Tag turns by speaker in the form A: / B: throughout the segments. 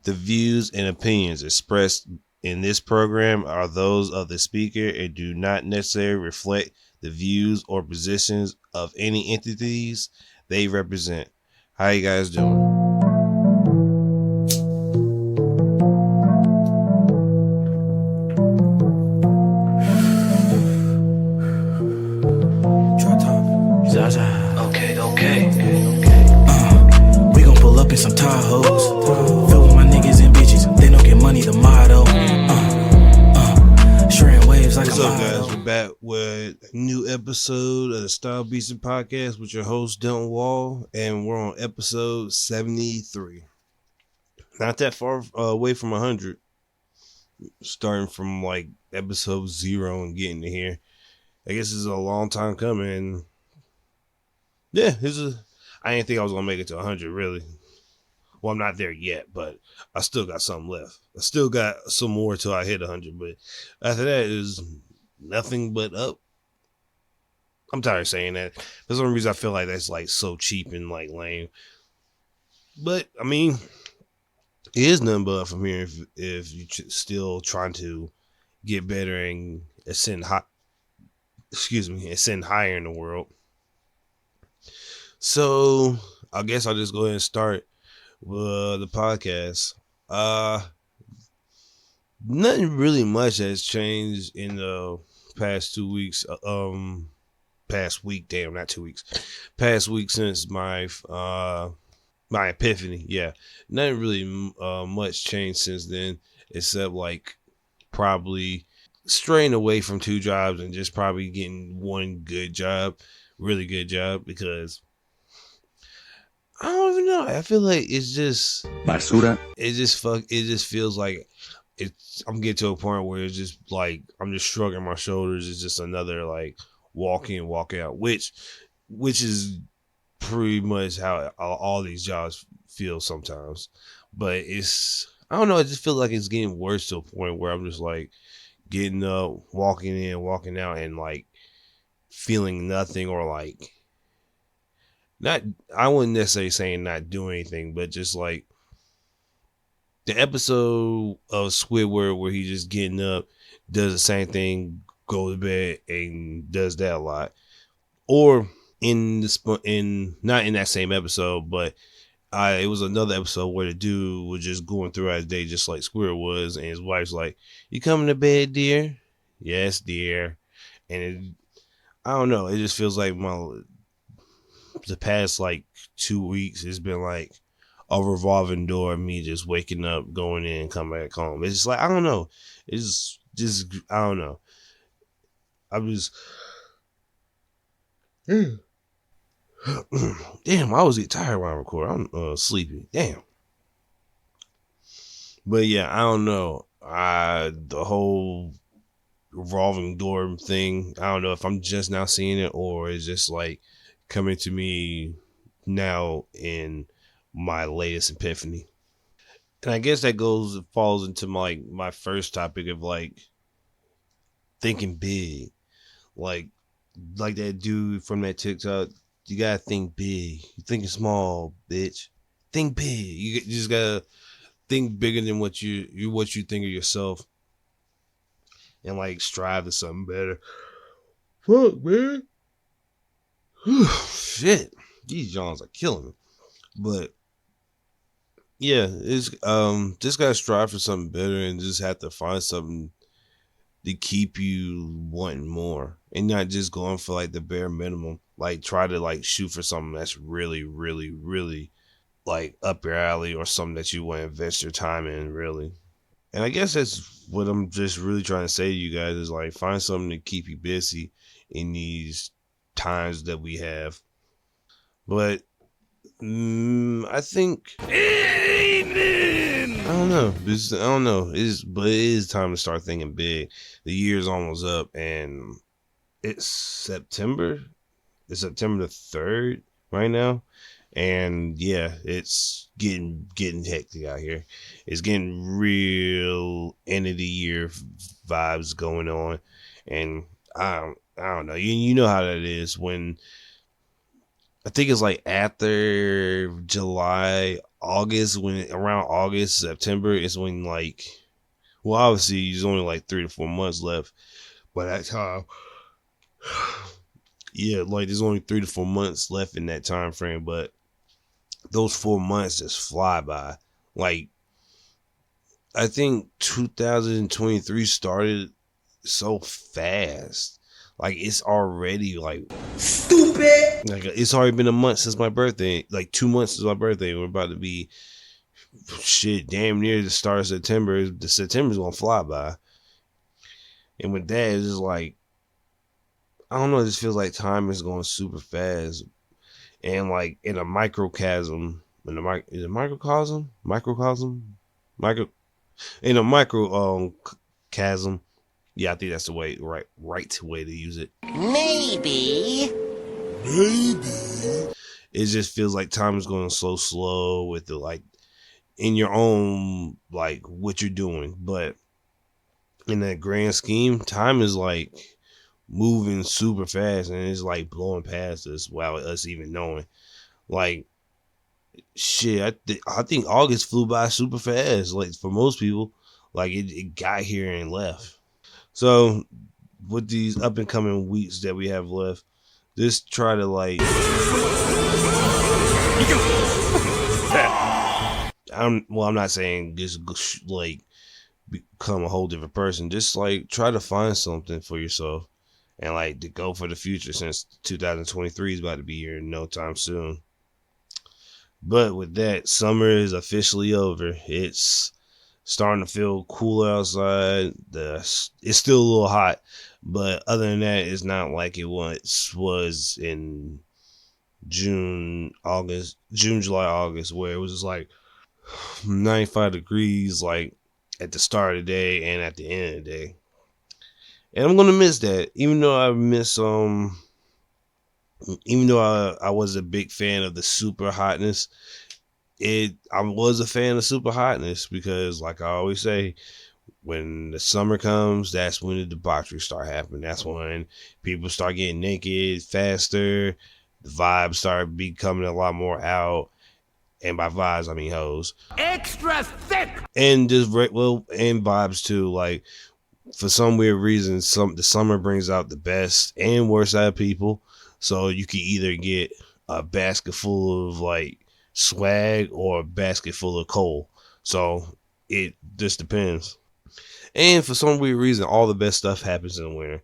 A: The views and opinions expressed in this program are those of the speaker and do not necessarily reflect the views or positions of any entities they represent. How you guys doing?
B: DropTop. Zaza.
C: Okay.
B: We gon' pull up in some Tahoes. Fill with my niggas and bitches. They don't get money, the motto. Shredding waves like
A: What's
B: a
A: up,
B: motto.
A: guys? We're back with a new episode of the StyleBeasting podcast with your host, Dylan Wall, and we're on episode 73. Not that far away from 100. Starting from like episode 0 and getting to here. I guess it's a long time coming. Yeah, I didn't think I was gonna make it to 100, really. Well, I'm not there yet, but I still got something left. I still got some more till I hit 100, but after that is nothing but up. I'm tired of saying that. For some reason, I feel like that's like so cheap and like lame. But I mean, it is nothing but up from here if you're still trying to get better and ascend higher in the world. So I guess I'll just go ahead and start with the podcast. Nothing really much has changed in the past 2 weeks. Past week since my epiphany. Yeah, nothing really much changed since then, except like probably straying away from 2 jobs and just probably getting one good job, really good job, because I don't even know. I feel like it's just
C: Basura.
A: It just feels like I'm getting to a point where it's just like I'm just shrugging my shoulders. It's just another like walk in, walk out, which is pretty much how all these jobs feel sometimes. But I don't know. I just feel like it's getting worse to a point where I'm just like getting up, walking in, walking out, and like feeling nothing, or like not. I wouldn't necessarily saying not doing anything, but just like the episode of Squidward where he's just getting up, does the same thing, go to bed, and does that a lot. Or not in that same episode, but it was another episode where the dude was just going throughout his day just like Squidward was, and his wife's like, "You coming to bed, dear?" "Yes, dear." And I don't know, it just feels like the past like 2 weeks it's been like a revolving door of me just waking up, going in, and coming back home. It's just like, I don't know. It's just, I don't know. I was, damn, I always get tired when I record. I'm sleepy. Damn. But yeah, I don't know. The whole revolving door thing, I don't know if I'm just now seeing it or it's just like coming to me now in my latest epiphany. And I guess that falls into my first topic of like thinking big. Like that dude from that TikTok, you gotta think big. You thinking small, bitch. Think big. You just gotta think bigger than what you think of yourself, and like strive to something better. Fuck, man. Shit. These Johns are killing me. But yeah, it's just gotta strive for something better and just have to find something to keep you wanting more and not just going for like the bare minimum. Like try to like shoot for something that's really, really, really like up your alley, or something that you want to invest your time in, really. And I guess that's what I'm just really trying to say to you guys is like find something to keep you busy in these times that we have. But I think I don't know. I don't know. But it is time to start thinking big. The year's almost up, and it's September. It's September the 3rd right now, and yeah, it's getting hectic out here. It's getting real end of the year vibes going on, and I don't know. You know how that is when I think it's like after July, August, when around August, September is when like, well, obviously there's only like 3 to 4 months left by that time. Yeah, like there's only 3 to 4 months left in that time frame, but those 4 months just fly by. Like, I think 2023 started so fast. Like, it's already like
C: Stupid.
A: like it's already been a month since my birthday. Like 2 months since my birthday. We're about to be shit damn near the start of September. The September's gonna fly by. And with that, it's just like, I don't know, it just feels like time is going super fast. And like in a microcosm, is it microcosm? Micro in a micro chasm. Yeah, I think that's the right way to use it.
C: Maybe.
A: It just feels like time is going so slow with the like in your own like what you're doing, but in that grand scheme, time is like moving super fast and it's like blowing past us without us even knowing. Like shit, I think August flew by super fast. Like for most people, like it got here and left. So with these up and coming weeks that we have left, just try to like I'm not saying just like become a whole different person. Just like try to find something for yourself and like to go for the future, since 2023 is about to be here in no time soon. But with that, summer is officially over. It's starting to feel cooler outside. It's still a little hot, but other than that, it's not like it once was in June, July, August, where it was just like 95 degrees, like at the start of the day and at the end of the day. And I'm gonna miss that, even though I was a big fan of the super hotness. I was a fan of super hotness because, like I always say, when the summer comes, that's when the debauchery start happening. That's when people start getting naked faster. The vibes start becoming a lot more out. And by vibes, I mean hoes.
C: Extra thick.
A: And just and vibes too. Like for some weird reason, the summer brings out the best and worst out of people. So you can either get a basket full of like swag or a basket full of coal. So it just depends. And for some weird reason, all the best stuff happens in the winter.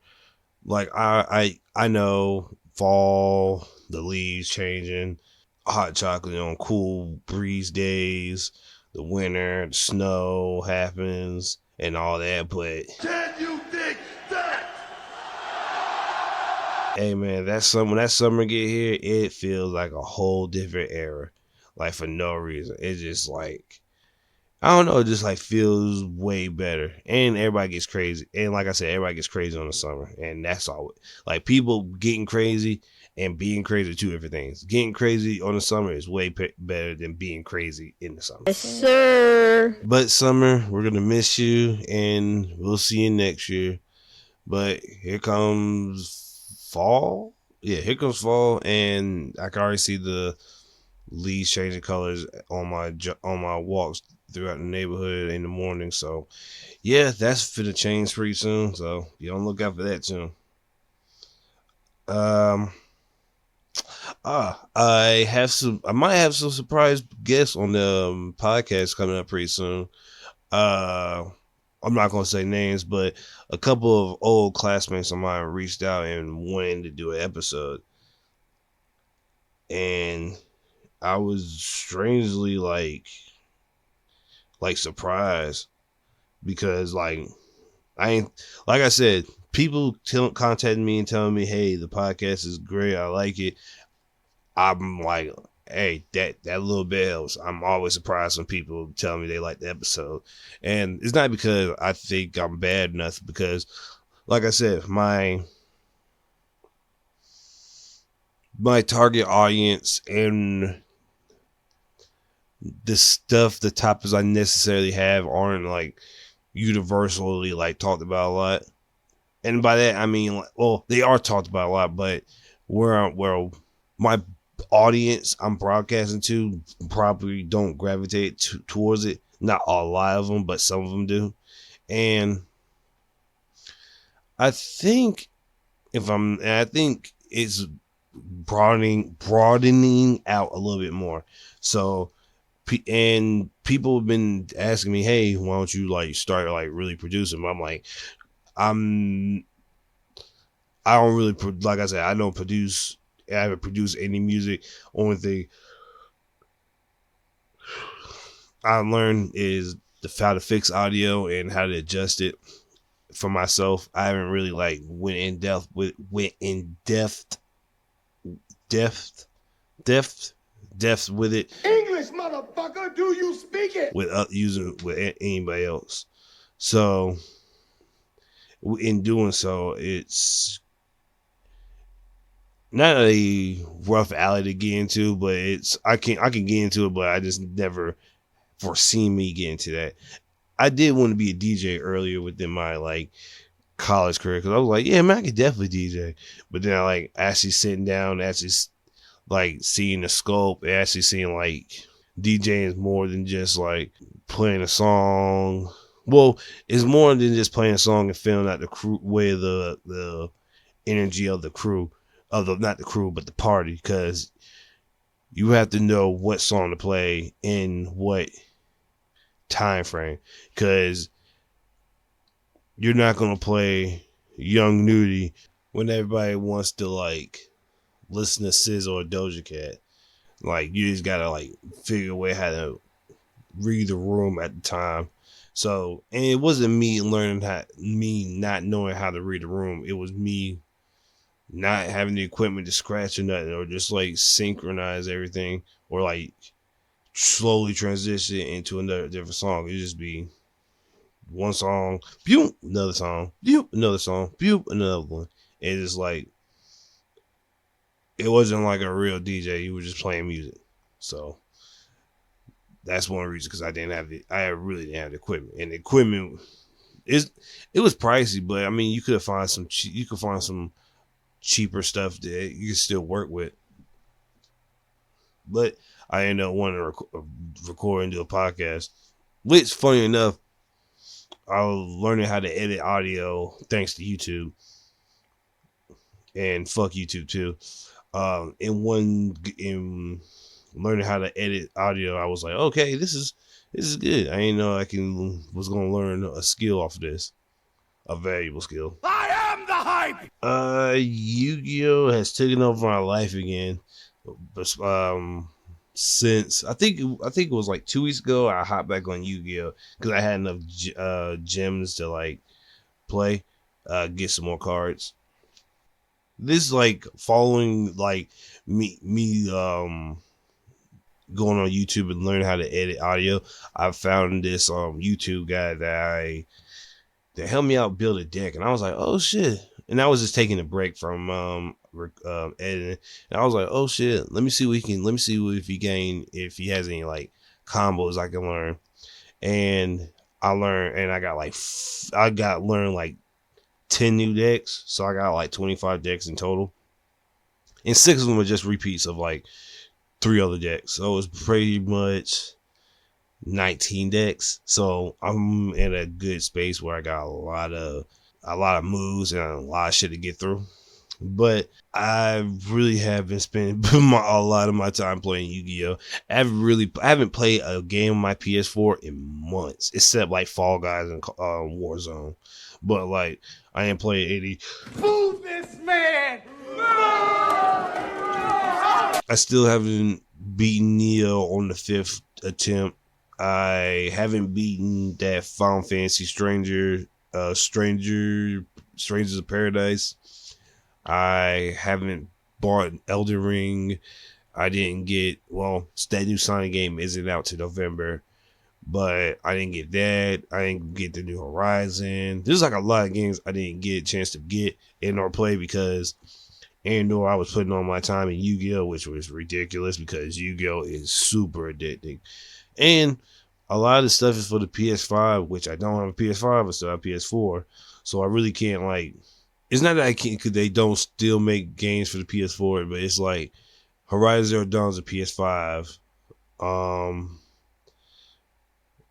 A: Like I know fall, the leaves changing, hot chocolate on cool breeze days, the winter, the snow happens and all that, but
D: Can you dig that?
A: hey man, when that summer get here, it feels like a whole different era. Like for no reason. It's just like, I don't know, it just like feels way better. And everybody gets crazy. And like I said, everybody gets crazy on the summer. And that's all. Like people getting crazy and being crazy are two different things. Getting crazy on the summer is way better than being crazy in the summer.
E: Yes, sir.
A: But summer, we're gonna miss you and we'll see you next year. But here comes fall. Yeah, here comes fall, and I can already see the leaves changing colors on my walks throughout the neighborhood in the morning. So yeah, that's finna change pretty soon. So you don't look out for that soon. I might have some surprise guests on the podcast coming up pretty soon. I'm not gonna say names, but a couple of old classmates of mine reached out and wanted to do an episode, and I was strangely like surprised because like I said, people contacting me and telling me, hey, the podcast is great, I like it. I'm like, hey, that little bit helps. I'm always surprised when people tell me they like the episode. And it's not because I think I'm bad enough, because like I said, my target audience and the topics I necessarily have aren't like universally like talked about a lot. And by that I mean, like, well, they are talked about a lot, but where my audience I'm broadcasting to probably don't gravitate towards it. Not a lot of them, but some of them do. And I think I think it's broadening out a little bit more. So, and people have been asking me, hey, why don't you like start like really producing? I'm like, I don't really, like I said, I don't produce. I haven't produced any music. Only thing I learned is how to fix audio and how to adjust it for myself. I haven't really like went in depth with it.
D: English, motherfucker, do you speak it?
A: With using with anybody else. So in doing so, it's not a rough alley to get into, but I can get into it, but I just never foreseen me getting to that. I did want to be a DJ earlier within my like college career because I was like, yeah, man, I could definitely DJ. But then I like actually sitting down, actually like seeing the scope, actually seeing like DJing is more than just like playing a song. Well, it's more than just playing a song and feeling out the crew way of the energy of the crew. Not the crew, but the party, because you have to know what song to play in what time frame, because you're not going to play Young Nudie when everybody wants to like listen to SZA or Doja Cat. Like, you just got to like figure a way how to read the room at the time. So, and it wasn't me not knowing how to read the room. It was me not having the equipment to scratch or nothing, or just like synchronize everything, or like slowly transition into another different song. It'd just be one song, pew, another song, pew, another song, pew, another one. And it's like, it wasn't like a real DJ. You were just playing music. So that's one reason, because I really didn't have the equipment. And the equipment it was pricey, but I mean, you could find some cheaper stuff that you can still work with. But I ended up wanting to record and do a podcast, which, funny enough, I was learning how to edit audio thanks to YouTube, and fuck YouTube too. In learning how to edit audio, I was like, okay, this is good. I didn't know was gonna learn a skill off of this, a valuable skill.
D: I am the hype.
A: Yu-Gi-Oh has taken over my life again. Since I think it was like 2 weeks ago, I hopped back on Yu-Gi-Oh because I had enough gems to like play, get some more cards. This is like following like me going on YouTube and learning how to edit audio. I found this YouTube guy that helped me out build a deck, and I was like, oh shit. And I was just taking a break from editing, and I was like, oh shit, let me see if he has any like combos I can learn. And I learned, and I got learned like 10 new decks, so I got like 25 decks in total, and 6 of them were just repeats of like 3 other decks, so it was pretty much 19 decks. So I'm in a good space where I got a lot of moves and a lot of shit to get through. But I really have been spending a lot of my time playing Yu-Gi-Oh. I haven't played a game on my PS4 in months, except like Fall Guys and Warzone. But like, I ain't played any.
D: Move this man.
A: I still haven't beaten Neo on the 5th attempt. I haven't beaten that Final Fantasy Strangers of Paradise. I haven't bought Elden Ring. I didn't get, that new Sonic game isn't out to November, but I didn't get that. I didn't get the new Horizon. There's like a lot of games I didn't get a chance to get and/or play because I was putting on my time in Yu-Gi-Oh, which was ridiculous because Yu-Gi-Oh is super addicting. And a lot of the stuff is for the PS5, which I don't have a PS5, I still have a PS4. So I really can't like, it's not that I can't, because they don't still make games for the PS4, but it's like Horizon Zero Dawn's a PS5.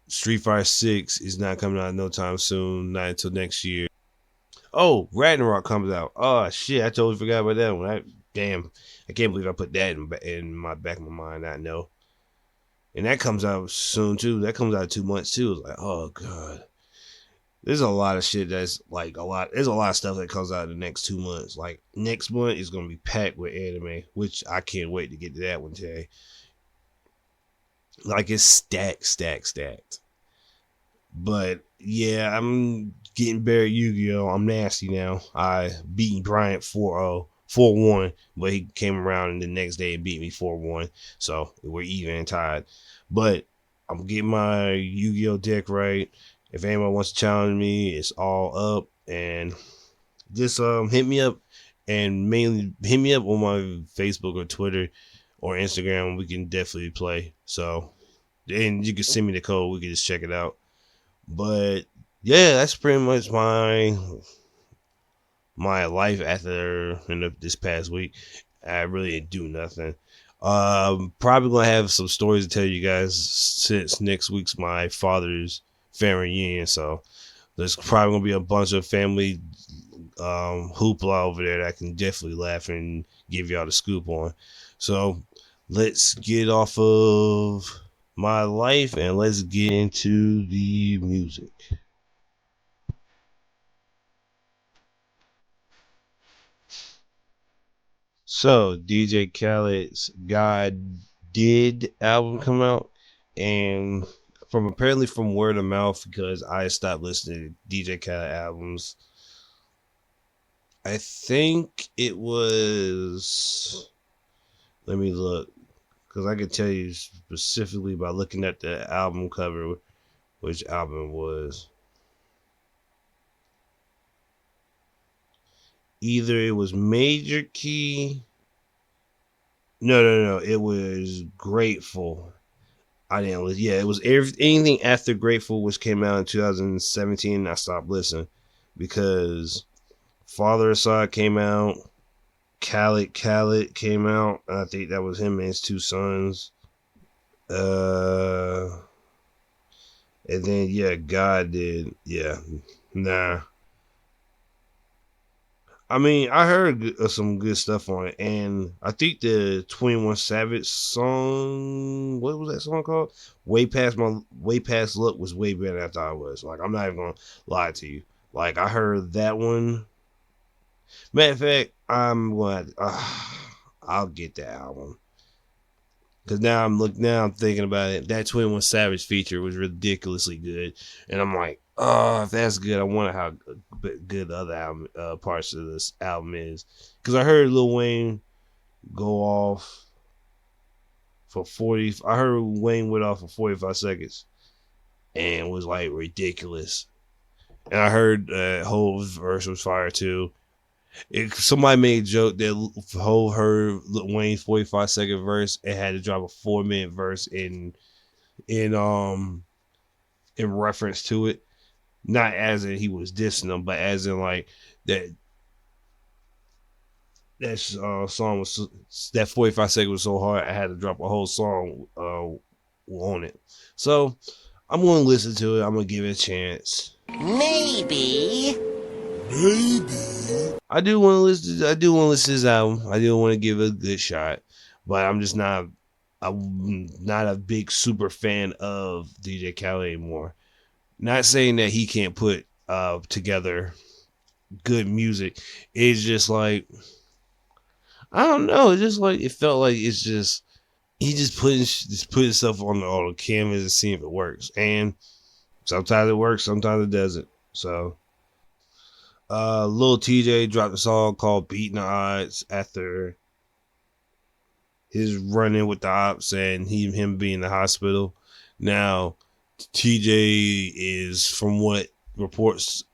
A: Street Fighter 6 is not coming out no time soon, not until next year. Oh, Ragnarok comes out. Oh shit, I totally forgot about that one. Damn, I can't believe I put that in my back of my mind. I know, and that comes out soon too. That comes out in 2 months too. It's like, oh god, there's a lot of shit that's like a lot. There's a lot of stuff that comes out in the next 2 months. Like next month is gonna be packed with anime, which I can't wait to get to that one today. Like it's stacked. But yeah, I'm getting better at Yu-Gi-Oh! I'm nasty now. I beat Bryant 4-1, but he came around the next day and beat me 4-1. So we're even and tied. But I'm getting my Yu-Gi-Oh! Deck right. If anyone wants to challenge me, it's all up. And just hit me up, and mainly hit me up on my Facebook or Twitter or Instagram. We can definitely play. So, and you can send me the code. We can just check it out. But yeah, that's pretty much my life after this past week. I really didn't do nothing. Probably gonna have some stories to tell you guys since next week's my father's family reunion. So there's probably gonna be a bunch of family hoopla over there that I can definitely laugh and give y'all the scoop on. So let's get off of my life and let's get into the music. So DJ Khaled's God Did album come out, and from word of mouth, because I stopped listening to DJ Khaled albums. I think it was, let me look, because I can tell you specifically by looking at the album cover which album it was. Either it was Major Key. No. It was Grateful. I didn't listen. Yeah, it was anything after Grateful, which came out in 2017. I stopped listening because Father Aside came out. Khaled came out. I think that was him and his two sons. And then yeah, God Did. Yeah, nah. I mean, I heard some good stuff on it, and I think the 21 Savage song, what was that song called? Way Past Luck was way better than I thought it was. Like, I'm not even gonna lie to you. Like, I heard that one. Matter of fact, I'll get that album. Cause now I'm thinking about it. That 21 Savage feature was ridiculously good, and I'm like, oh, if that's good, I wonder how good the other album, parts of this album is. Cause I heard Lil Wayne go off for 40. I heard Wayne went off for 45 seconds, and was like ridiculous. And I heard Hove's verse was fire too. Somebody made a joke that Hove heard Wayne's 45-second verse and had to drop a 4-minute verse in reference to it, not as in he was dissing them, but as in like that song was, that 45-second was so hard I had to drop a whole song on it. So I'm gonna listen to it. I'm gonna give it a chance.
C: Maybe.
A: I do want to listen to this album. I do want to give it a good shot, but I'm not a big super fan of DJ Khaled anymore. Not saying that he can't put together good music. It's just like, I don't know. It's just like, it felt like it's just, he just putting stuff on the canvas and seeing if it works. And sometimes it works, sometimes it doesn't. So Lil TJ dropped a song called Beating the Odds after his run-in with the ops and him being in the hospital. Now, TJ is, from what reports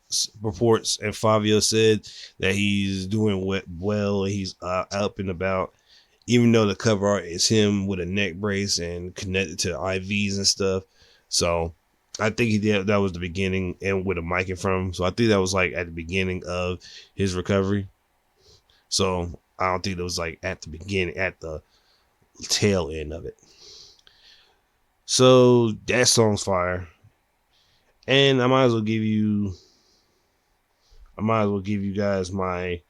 A: and Fabio said, that he's doing well and he's up and about, even though the cover art is him with a neck brace and connected to IVs and stuff. So I think that was the beginning, and with a mic in front of him. So I think that was like at the beginning of his recovery. So I don't think it was like at the beginning, at the tail end of it. So that song's fire. And I might as well give you guys my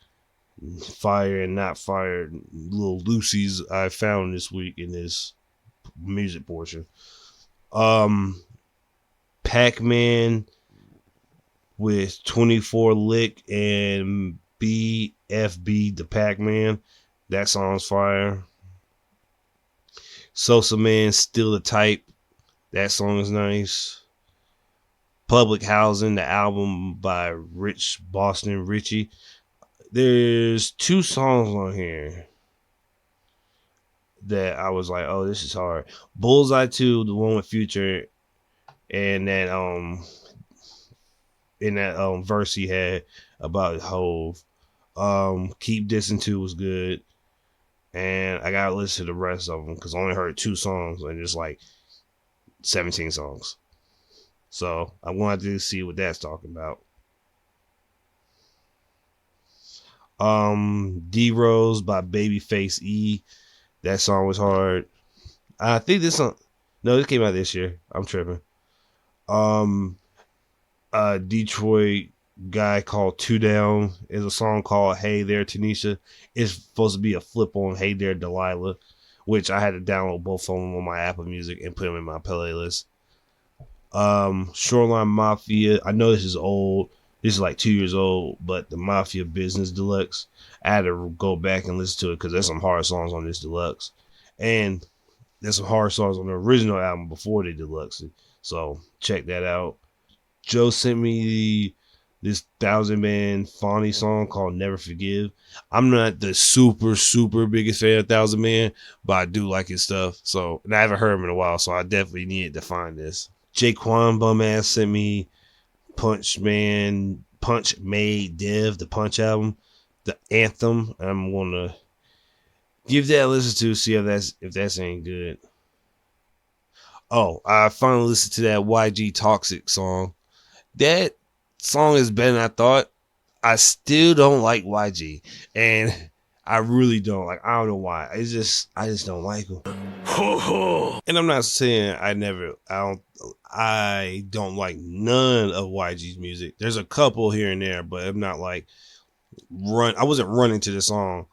A: fire and not fire little Lucy's I found this week in this music portion. Pac-Man with 24 Lick and BFB the Pac-Man. That song's fire. Sosa Man, Still the Type. That song is nice. Public Housing, the album by Rich Boston Richie. There's 2 songs on here that I was like, oh, this is hard. Bullseye 2, the one with Future, and that in that verse he had about Hove. Keep Dissing 2 was good. And I gotta listen to the rest of them because I only heard 2 songs and it's like 17 songs. So I wanted to see what that's talking about. D-Rose by Babyface E. That song was hard. I think this song, no, this came out this year. I'm tripping. Detroit guy called Two Down is a song called Hey There Tanisha. It's supposed to be a flip on Hey There Delilah, which I had to download both of them on my Apple Music and put them in my playlist. Shoreline Mafia. I know this is old. This is like 2 years old, but the Mafia Business Deluxe. I had to go back and listen to it because there's some hard songs on this deluxe. And there's some hard songs on the original album before the deluxe. So check that out. Joe sent me this 1,000-Man Fawny song called Never Forgive. I'm not the super biggest fan of 1,000-Man, but I do like his stuff. So, and I haven't heard him in a while, so I definitely needed to find this. Jaquan Bumass sent me Punch Made Dev, the Punch album, the Anthem. I'm gonna give that a listen to, see if that's any good. Oh, I finally listened to that YG Toxic song. That song is better than I thought. I still don't like YG, and I really don't. Like, I don't know why. I just don't like him. And I'm not saying I don't like none of YG's music. There's a couple here and there, but I'm not like I wasn't running to the song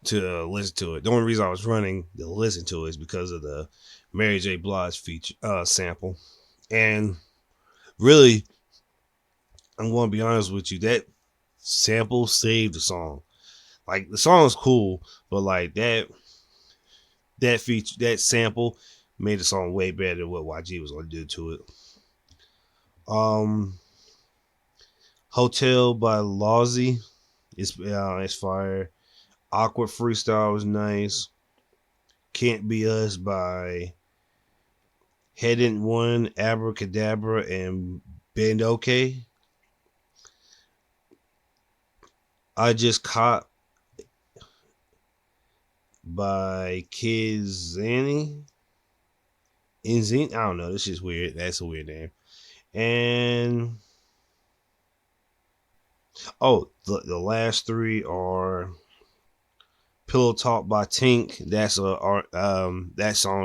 A: to listen to it. The only reason I was running to listen to it is because of the Mary J. Blige feature sample. And really, I'm going to be honest with you, that sample saved the song. Like, the song is cool, but like that feature, that sample made the song way better than what YG was going to do to it. Hotel by Lawsy it's fire. Awkward Freestyle was nice. Can't Be Us by Headed One, Abracadabra, and Bend Okay. I Just Caught by Kids Zanny. I don't know. This is weird. That's a weird name. And the last 3 are Pillow Talk by Tink. That song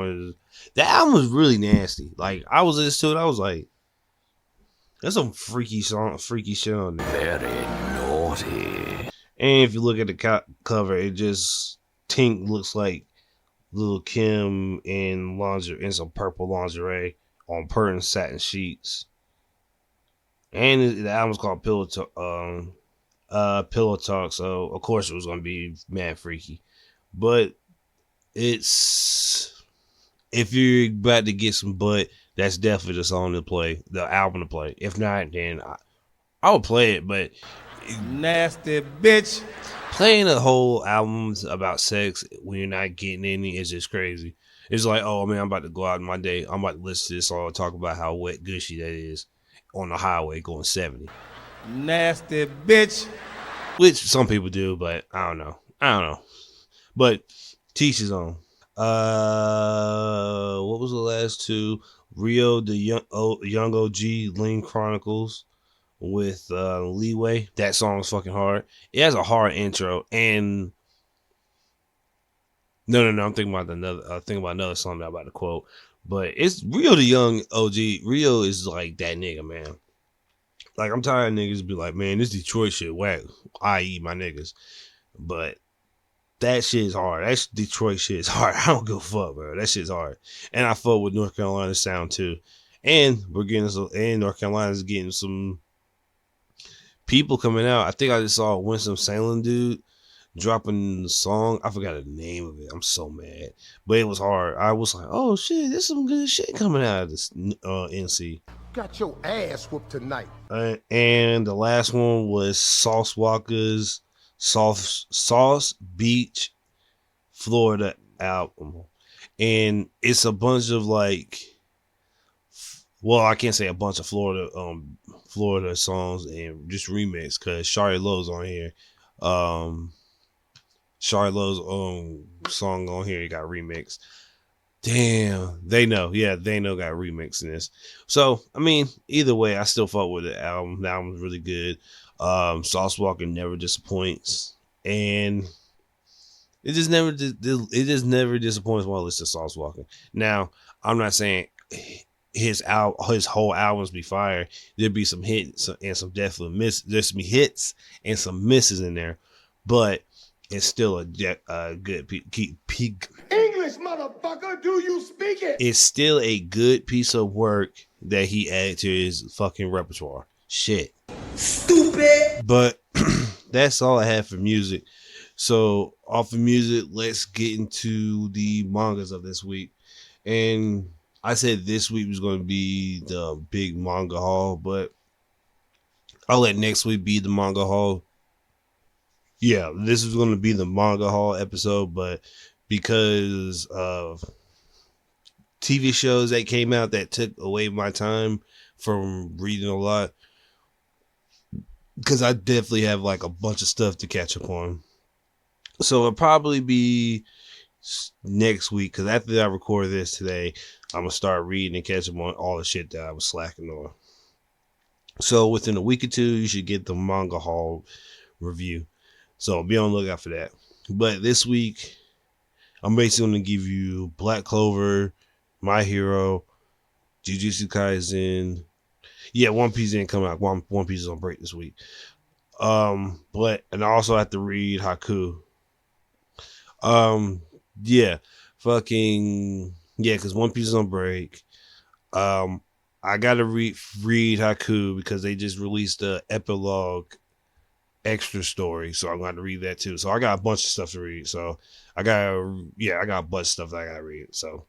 A: is, that album was really nasty. Like, I was listening to it, I was like, there's some freaky shit on there. Very naughty. And if you look at the cover, it just, Tink looks like Lil' Kim in some purple lingerie on purple satin sheets. And the album's called Pillow Talk, so of course it was gonna be mad freaky. But it's, if you're about to get some butt, that's definitely the song to play, the album to play. If not, then I would play it, but
D: Nasty bitch.
A: playing a whole album about sex when you're not getting any is just crazy. It's like, oh man, I'm about to go out in my day, I'm about to listen to this song, talk about how wet gushy that is on the highway going 70.
D: Nasty bitch.
A: Which some people do, but I don't know. But teach his own. What was the last 2? Rio, the Young OG, Lean Chronicles with Leeway. That song is fucking hard. It has a hard intro, and No. I'm thinking about another song that I'm about to quote. But it's Rio the young OG. Rio is like that nigga, man. Like I'm tired of niggas be like, man, this Detroit shit whack. I.e. my niggas. But that shit is hard. That Detroit shit is hard. I don't give a fuck, bro. That shit's hard. And I fuck with North Carolina sound too. And North Carolina's getting some people coming out. I think I just saw a Winston-Salem dude dropping the song. I forgot the name of it. I'm so mad. But it was hard. I was like, oh shit, there's some good shit coming out of this NC.
E: Got your ass whooped tonight.
A: And the last one was Sauce Walker's Sauce Beach, Florida album. And it's a bunch of like, well, I can't say a bunch of Florida songs and just remix because Shari Lowe's on here. Shari Lowe's song on here got remixed. Damn, they know. Yeah, they know got remixed in this. So, I mean, either way, I still fuck with the album. The album's really good. Sauce Walker never disappoints. And it just never disappoints when I listen to Sauce Walker. Now, I'm not saying his whole albums be fire. There'd be some hits and some definitely misses. There's some hits and some misses in there, but it's still a good peak.
E: English, motherfucker, do you speak it?
A: It's still a good piece of work that he added to his fucking repertoire. Shit.
B: Stupid.
A: But that's all I have for music. So off of music, let's get into the mangas of this week. And I said this week was going to be the big manga haul, but I'll let next week be the manga haul. Yeah, this is going to be the manga haul episode, but because of TV shows that came out that took away my time from reading a lot, because I definitely have like a bunch of stuff to catch up on. So it'll probably be next week, because after I record this today, I'm going to start reading and catch up on all the shit that I was slacking on. So within a week or two, you should get the manga haul review. So be on the lookout for that. But this week, I'm basically going to give you Black Clover, My Hero, Jujutsu Kaisen. Yeah, One Piece didn't come out. One Piece is on break this week. And I also have to read Haku. Yeah, because One Piece is on break. I gotta read Haku because they just released the epilogue extra story, so I'm going to read that too. So I got a bunch of stuff to read. So I got a bunch of stuff that I gotta read. So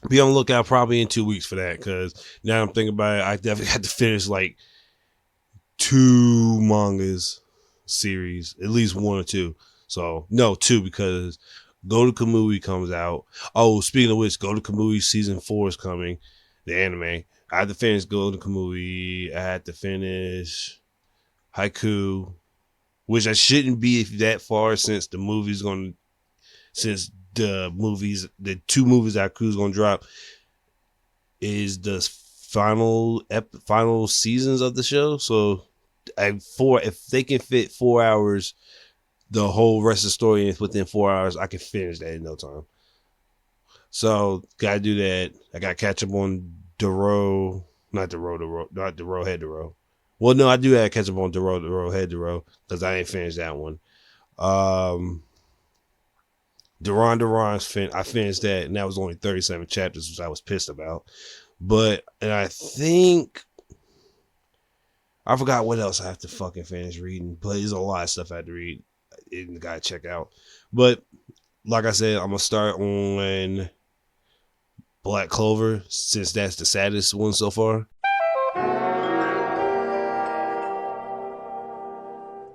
A: be on the lookout probably in 2 weeks for that, because now I'm thinking about it, I definitely had to finish like 2 mangas series, at least 1 or 2. So no, 2, because Go to Kamui comes out. Oh, speaking of which, Go to Kamui season 4 is coming, the anime. I had to finish Go to Kamui. I had to finish Haiku, which I shouldn't be that far since the 2 movies Haiku's gonna drop is the final seasons of the show. So if they can fit 4 hours, the whole rest of the story within 4 hours, I can finish that in no time. So gotta do that. I gotta catch up on Doro, not Head Doro. Well, no, I do have to catch up on Doro Head Doro, because I ain't finished that one. Duran, I finished that, and that was only 37 chapters, which I was pissed about. And I think I forgot what else I have to fucking finish reading, but there's a lot of stuff I had to read and gotta check out. But like I said, I'm gonna start on Black Clover, since that's the saddest one so far.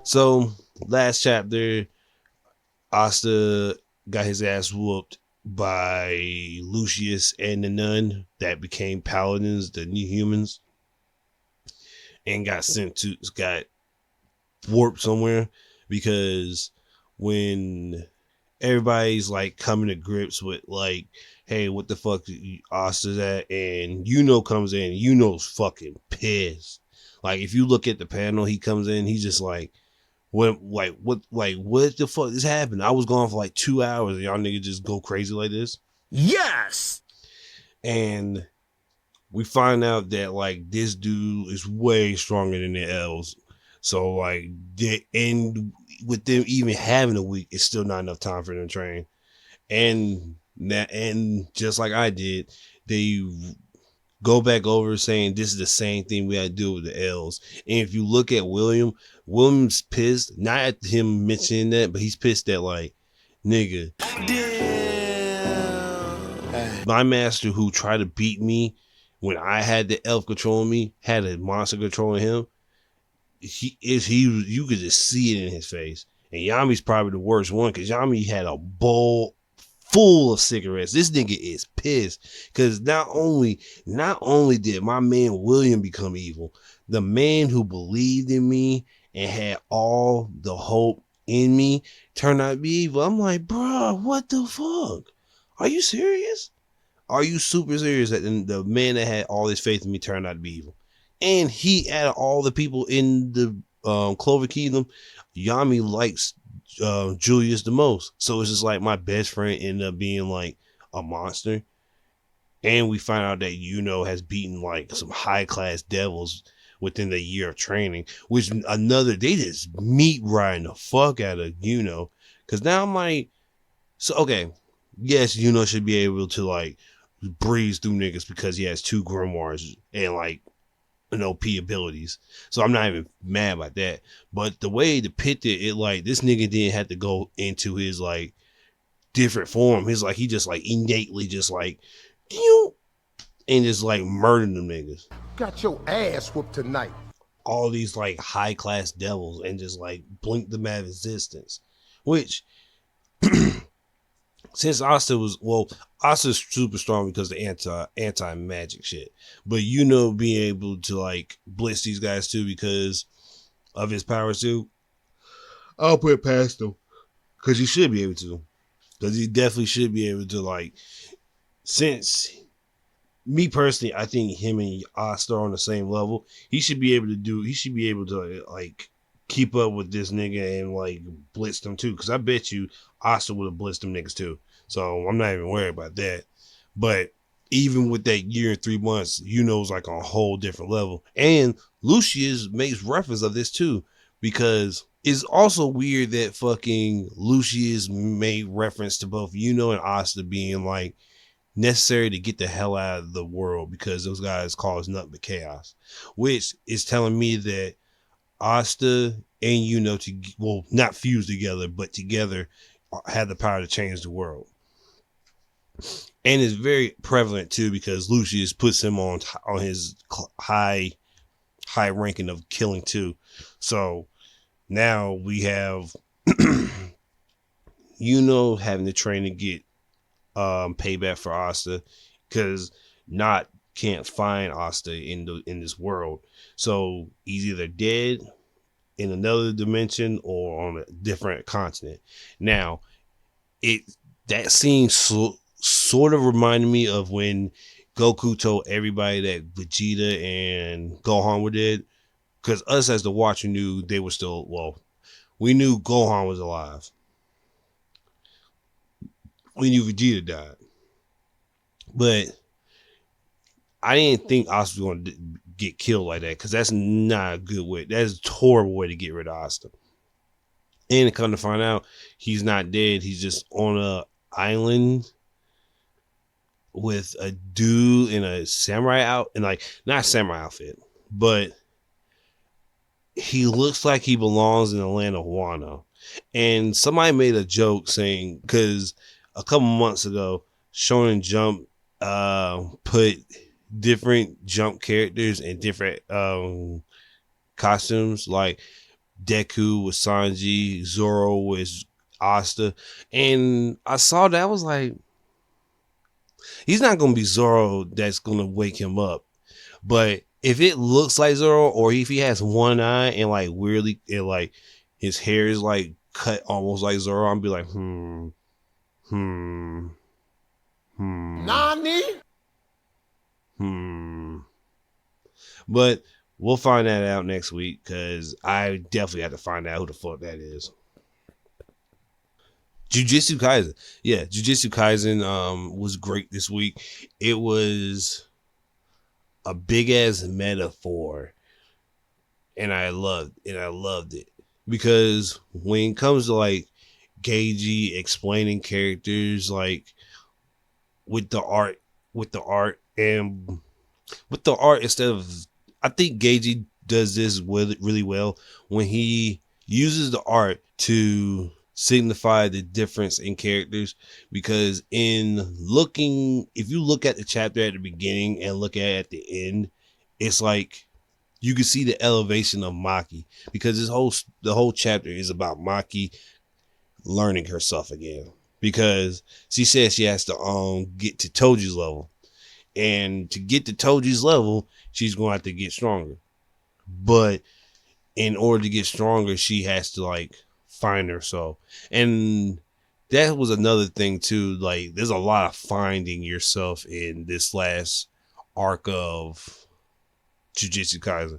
A: So last chapter, Asta got his ass whooped by Lucius and the nun that became paladins, the new humans, and got warped somewhere, because when everybody's like coming to grips with like, hey, what the fuck Asta's at, and comes in, fucking pissed. Like if you look at the panel, he comes in, he's just like, what the fuck is happening? I was gone for like 2 hours and y'all niggas just go crazy like this.
C: Yes!
A: And we find out that like this dude is way stronger than the elves. So like and with them even having a week, it's still not enough time for them to train. And just like I did, they go back over saying this is the same thing we had to do with the elves. And if you look at William's pissed, not at him mentioning that, but he's pissed that like, nigga, my master who tried to beat me when I had the elf controlling me had a monster controlling him. You could just see it in his face. And Yami's probably the worst one because Yami had a bowl full of cigarettes. This nigga is pissed because not only did my man William become evil, the man who believed in me and had all the hope in me turned out to be evil. I'm like, bro, what the fuck? Are you serious? Are you super serious that the man that had all this faith in me turned out to be evil? And he, out of all the people in the Clover Kingdom, Yami likes Julius the most. So it's just like my best friend ended up being like a monster. And we find out that Yuno has beaten like some high class devils within the year of training, which they just meat riding the fuck out of Yuno. Cause now I'm like, so okay, yes, Yuno should be able to like breeze through niggas because he has 2 grimoires and like an OP abilities. So I'm not even mad about that. But the way depicted it, like this nigga didn't have to go into his like different form. He's like he just like innately just like and just like murdering them niggas.
E: Got your ass whooped tonight.
A: All these like high class devils and just like blink them out of existence. Which since Asta's super strong because of the anti magic shit. But being able to like blitz these guys too because of his powers too, I'll put it past him. Cause he should be able to. Cause he definitely should be able to like, since me personally, I think him and Asta are on the same level. He should be able to like keep up with this nigga and like blitz them too. Cause I bet you Asta would have blitzed them niggas too. So I'm not even worried about that. But even with that year and 3 months, it's like on a whole different level. And Lucius makes reference of this too, because it's also weird that fucking Lucius made reference to both and Asta being like necessary to get the hell out of the world because those guys cause nothing but chaos, which is telling me that Asta and not fuse together, but together have the power to change the world. And it's very prevalent too because Lucius puts him on his high ranking of killing too. So now we have having to train to get payback for Asta because Not can't find Asta in this world. So he's either dead in another dimension or on a different continent. Now that scene sort of reminded me of when Goku told everybody that Vegeta and Gohan were dead, because us as the watcher knew they were still, we knew Gohan was alive. We knew Vegeta died. But I didn't think Asta was going to get killed like that, because that's not a good way. That's a horrible way to get rid of Asta. And to come to find out, he's not dead. He's just on a island with a dude in a samurai not samurai outfit, but he looks like he belongs in the land of Wano. And somebody made a joke saying, because a couple months ago, Shonen Jump put different Jump characters in different costumes, like Deku with Sanji, Zoro with Asta, and I saw that, I was like, he's not going to be Zoro that's going to wake him up. But if it looks like Zoro, or if he has one eye and like weirdly, and like his hair is like cut almost like Zoro, I'll be like,
E: Nani?
A: But We'll find that out next week because I definitely have to find out who the fuck that is. Jujutsu Kaisen. Yeah, Jujutsu Kaisen was great this week. It was a big ass metaphor, and I loved it. Because when it comes to like Geiji explaining characters like with the art instead of, I think Geiji does this really well when he uses the art to signify the difference in characters, because if you look at the chapter at the beginning and look at it at the end, it's like you can see the elevation of Maki, because the whole chapter is about Maki learning herself again, because she says she has to get to Toji's level, and to get to Toji's level she's going to have to get stronger, but in order to get stronger she has to like find herself. And that was another thing too, like there's a lot of finding yourself in this last arc of Jujutsu Kaisen,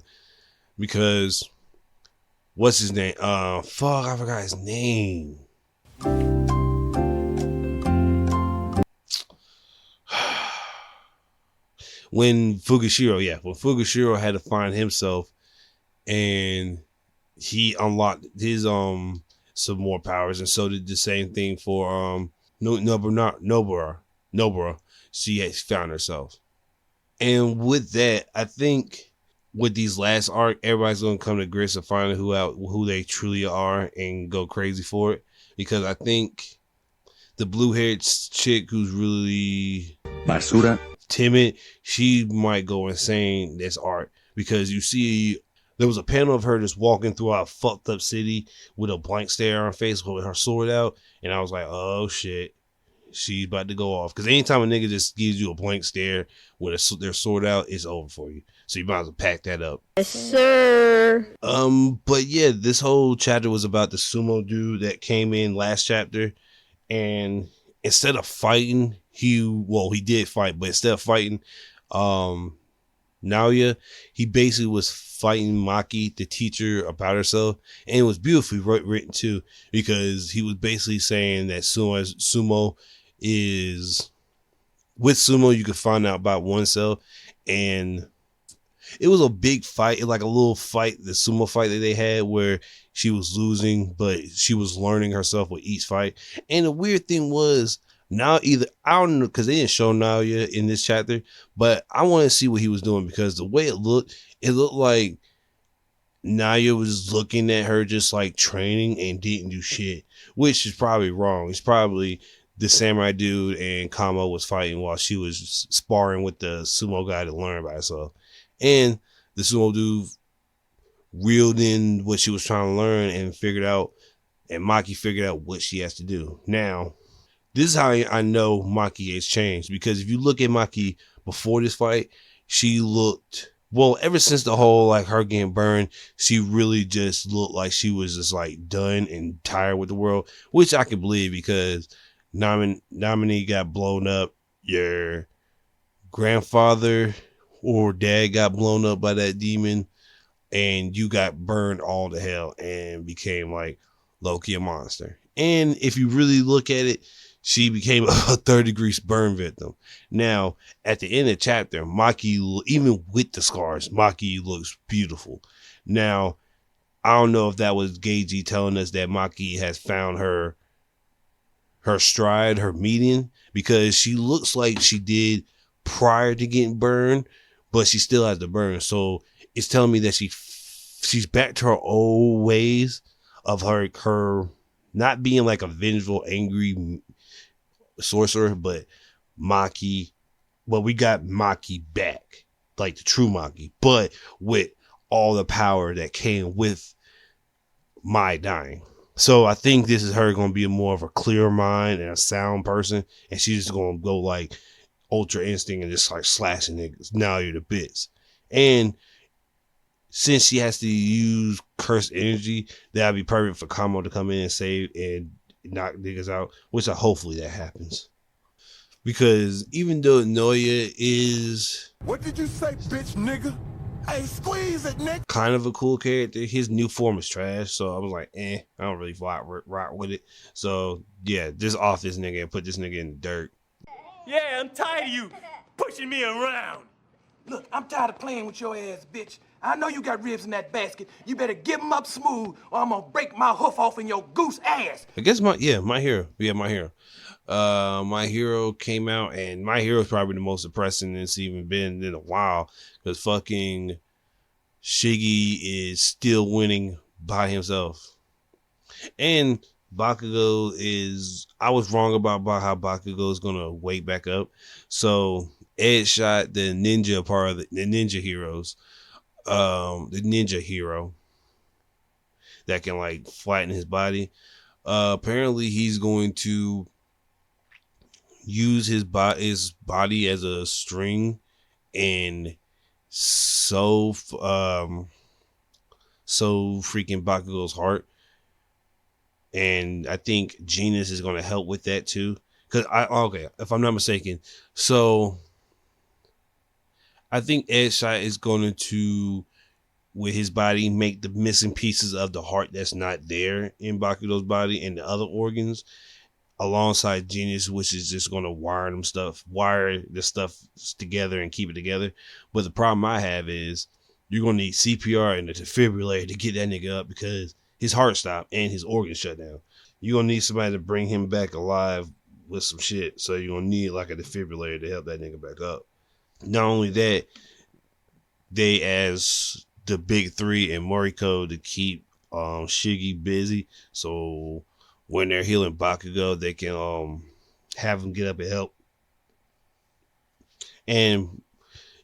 A: because what's his name? Fuck, I forgot his name. When Fukushiro had to find himself, and he unlocked his some more powers, and so did the same thing for Nobara. She has found herself, and with that, I think with these last arc, everybody's gonna come to grips of finding who they truly are and go crazy for it. Because I think the blue-haired chick who's really basura timid, she might go insane this arc, because you see there was a panel of her just walking throughout a fucked up city with a blank stare on her face with her sword out, and I was like, oh shit, she's about to go off. Because anytime a nigga just gives you a blank stare with their sword out, it's over for you. So you might as well pack that up.
F: Yes, sir.
A: But yeah, this whole chapter was about the sumo dude that came in last chapter, and instead of fighting, he did fight, but instead of fighting Naoya, he basically was fighting Maki to teach her about herself. And it was beautifully written too, because he was basically saying that sumo is, with sumo you can find out about oneself. And it was a big fight, like a little fight, the sumo fight that they had, where she was losing, but she was learning herself with each fight. And the weird thing was, I don't know, because they didn't show Naoya in this chapter, but I want to see what he was doing, because the way it looked like Naoya was looking at her just like training and didn't do shit, which is probably wrong. It's probably the samurai dude and Kamo was fighting while she was sparring with the sumo guy to learn about herself. And the sumo dude reeled in what she was trying to learn and Maki figured out what she has to do. Now, this is how I know Maki has changed, because if you look at Maki before this fight, she looked, well, ever since the whole like her getting burned, she really just looked like she was just like done and tired with the world, which I can believe, because Namine got blown up, your grandfather or dad got blown up by that demon, and you got burned all to hell and became like Loki, a monster. And if you really look at it, she became a third-degree burn victim. Now, at the end of the chapter, Maki, even with the scars, Maki looks beautiful. Now, I don't know if that was Geiji telling us that Maki has found her stride, her median, because she looks like she did prior to getting burned, but she still has the burn. So it's telling me that she's back to her old ways of her not being like a vengeful, angry sorcerer, but Maki. Well, we got Maki back, like the true Maki, but with all the power that came with my dying. So I think this is her going to be more of a clear mind and a sound person, and she's just going to go like ultra instinct and just like slashing niggas now you're to bits. And since she has to use cursed energy, that'd be perfect for Kamo to come in and save and knock niggas out, which hopefully that happens. Because even though Naoya is...
E: What did you say, bitch nigga? Hey, squeeze it, Nick.
A: kind of a cool character. His new form is trash, so I was like, I don't really rock with it. So yeah, just off this nigga and put this nigga in the dirt.
G: Yeah, I'm tired of you pushing me around.
B: Look, I'm tired of playing with your ass, bitch. I know you got ribs in that basket. You better give them up smooth or I'm gonna break my hoof off in your goose ass.
A: I guess my hero. My Hero came out, and My Hero is probably the most depressing it's even been in a while, because fucking Shiggy is still winning by himself. And Bakugo is, I was wrong about how Bakugo is gonna wake back up. So Ed shot the ninja part of the ninja heroes, the ninja hero that can like flatten his body. Apparently he's going to use his body as a string and so freaking Bakugo's heart. And I think Genius is going to help with that too. If I'm not mistaken. So I think Edshot is going to, with his body, make the missing pieces of the heart that's not there in Bakugo's body and the other organs, alongside Genius, which is just going to wire the stuff together and keep it together. But the problem I have is you're going to need CPR and a defibrillator to get that nigga up, because his heart stopped and his organs shut down. You're going to need somebody to bring him back alive with some shit. So you're going to need like a defibrillator to help that nigga back up. Not only that, they asked the big three and Moriko to keep Shiggy busy. So when they're healing Bakugo, they can have him get up and help. And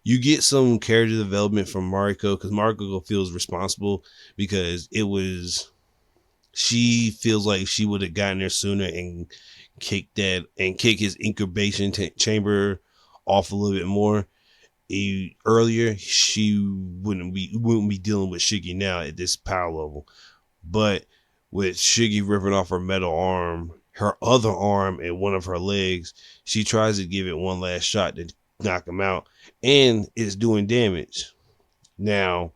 A: you get some character development from Mariko, because Mariko feels responsible, because she feels like she would have gotten there sooner and kick his incubation chamber off a little bit more earlier. She wouldn't be dealing with Shiggy now at this power level. But with Shiggy ripping off her metal arm, her other arm, and one of her legs, she tries to give it one last shot to knock him out, and it's doing damage. Now,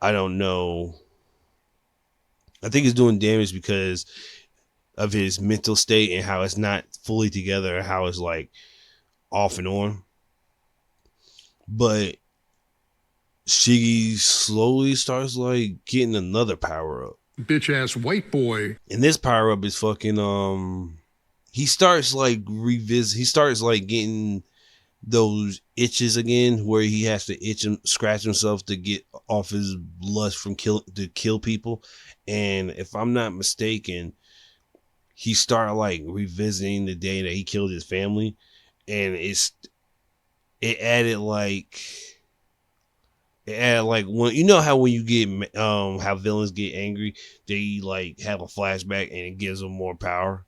A: I don't know. I think it's doing damage because of his mental state and how it's not fully together, and how it's like off and on. But Shiggy slowly starts like getting another power up.
H: Bitch ass white boy.
A: And this power up is fucking he starts like getting those itches again, where he has to scratch himself to get off his lust to kill people. And if I'm not mistaken, he started like revisiting the day that he killed his family, and it added like when you know how when you get how villains get angry, they like have a flashback and it gives them more power.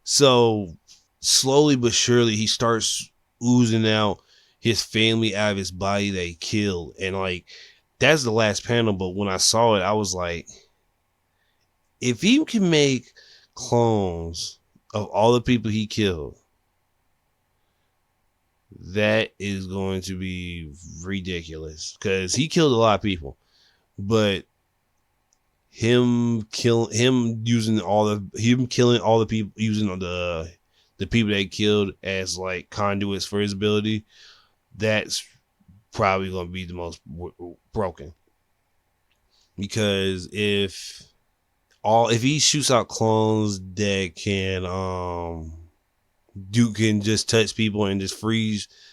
A: So slowly but surely he starts oozing out his family out of his body that he killed, and like that's the last panel. But when I saw it, I was like, if he can make clones of all the people he killed, that is going to be ridiculous, because he killed a lot of people. But him killing all the people, using the people that he killed as like conduits for his ability, that's probably going to be the most broken. Because if he shoots out clones that can just touch people and just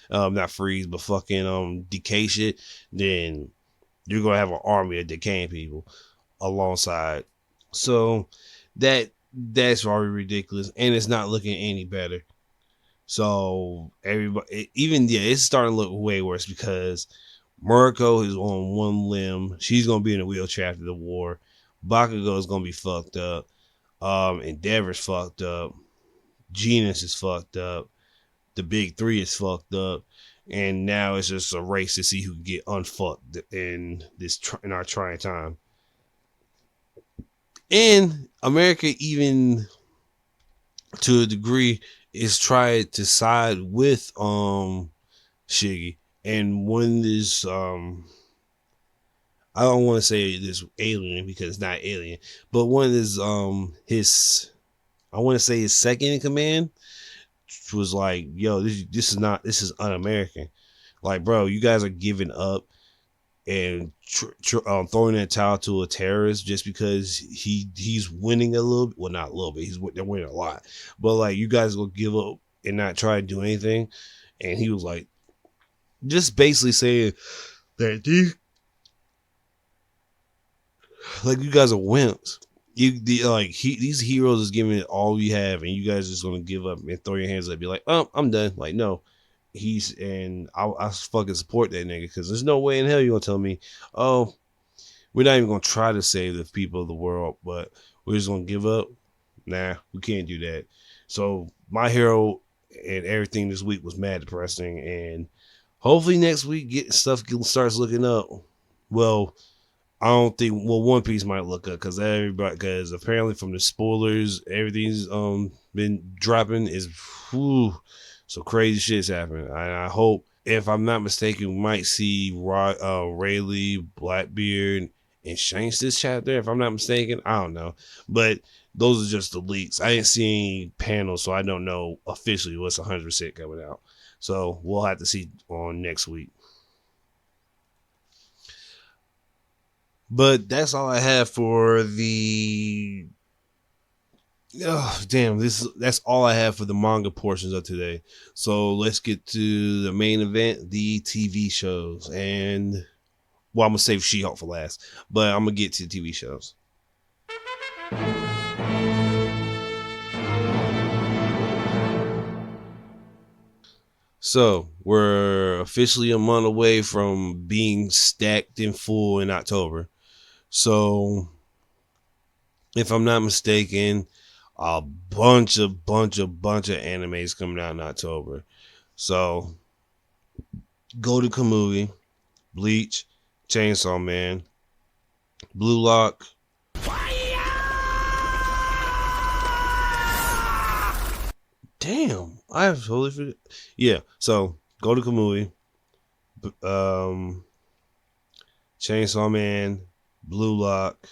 A: not freeze, but fucking decay shit, then you're gonna have an army of decaying people alongside. So that's already ridiculous, and it's not looking any better. So everybody, it's starting to look way worse, because Murako is on one limb. She's gonna be in a wheelchair after the war. Bakugo is gonna be fucked up. Endeavor's fucked up. Genus is fucked up. The big three is fucked up. And now it's just a race to see who can get unfucked in our trying time. And America, even to a degree, is trying to side with Shiggy and when this I don't want to say this alien because it's not alien, but one is his, I want to say his second in command was like, yo, this is un-American. Like, bro, you guys are giving up and throwing that towel to a terrorist just because he's winning a little bit. Well, not a little bit. They're winning a lot, but like, you guys will give up and not try to do anything. And he was like, just basically saying that you guys are wimps. These heroes is giving it all you have, and you guys just gonna give up and throw your hands up, be like, oh, I'm done. Like, no, I fucking support that nigga, because there's no way in hell you gonna tell me, oh, we're not even gonna try to save the people of the world, but we're just gonna give up. Nah, we can't do that. So my hero and everything this week was mad depressing, and hopefully next week starts looking up. Well, I don't think. Well, One Piece might look up because apparently from the spoilers, everything's been dropping. So crazy shit's happening. And I hope, if I'm not mistaken, we might see Rayleigh, Blackbeard, and Shanks this chapter. If I'm not mistaken, I don't know, but those are just the leaks. I didn't see any panels, so I don't know officially what's 100% coming out. So we'll have to see on next week. But that's all I have for the. Oh, damn! That's all I have for the manga portions of today. So let's get to the main event, the TV shows, and well, I'm gonna save She-Hulk for last, but I'm gonna get to the TV shows. So we're officially a month away from being stacked in full in October. So, if I'm not mistaken, a bunch of animes coming out in October. So, go to Kamui, Bleach, Chainsaw Man, Blue Lock. Damn, I have totally forgot. Yeah, so go to Kamui, Chainsaw Man, Blue Lock,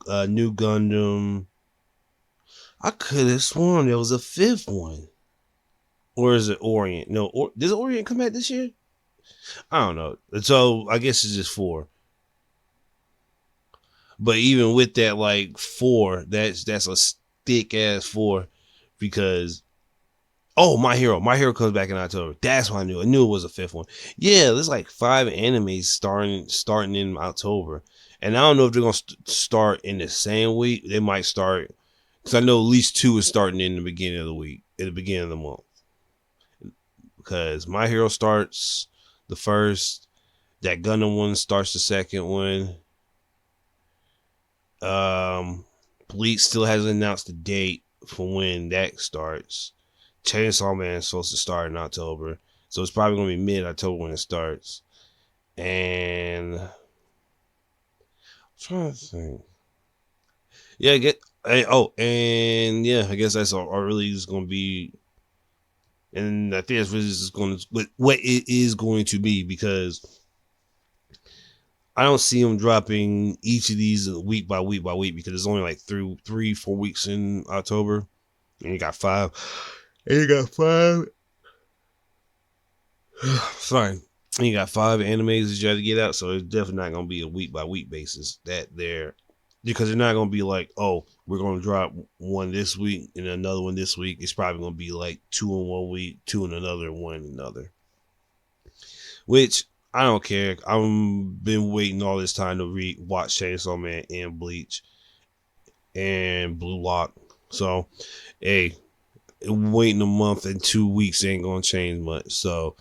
A: New Gundam. I could have sworn there was a fifth one. Or is it Orient? No, does Orient come out this year? I don't know. So I guess it's just 4. But even with that, like 4, that's a thick ass 4, because My Hero comes back in October. That's why I knew. I knew it was a 5th one. Yeah, there's like 5 animes starting in October, and I don't know if they're gonna start in the same week. They might start, because I know at least 2 is starting in the beginning of the week, at the beginning of the month. Because My Hero starts the 1st, that Gundam one starts the 2nd one. Bleach still hasn't announced the date for when that starts. Chainsaw Man is supposed to start in October, so it's probably going to be mid-October when it starts. And I'm trying to think. Yeah, I guess that's all really is going to be. And I think that's really just going to what it is going to be, because I don't see them dropping each of these week by week because it's only like 3-4 weeks in October, and you got 5. Sorry. And you got 5 animes that you have to get out, so it's definitely not going to be a week by week basis because they're not going to be like, oh, we're going to drop one this week and another one this week. It's probably going to be like 2 in one week, 2 in another, 1 in another. Which I don't care. I've been waiting all this time to watch Chainsaw Man and Bleach and Blue Lock. So, hey, waiting a month and 2 weeks ain't gonna change much. So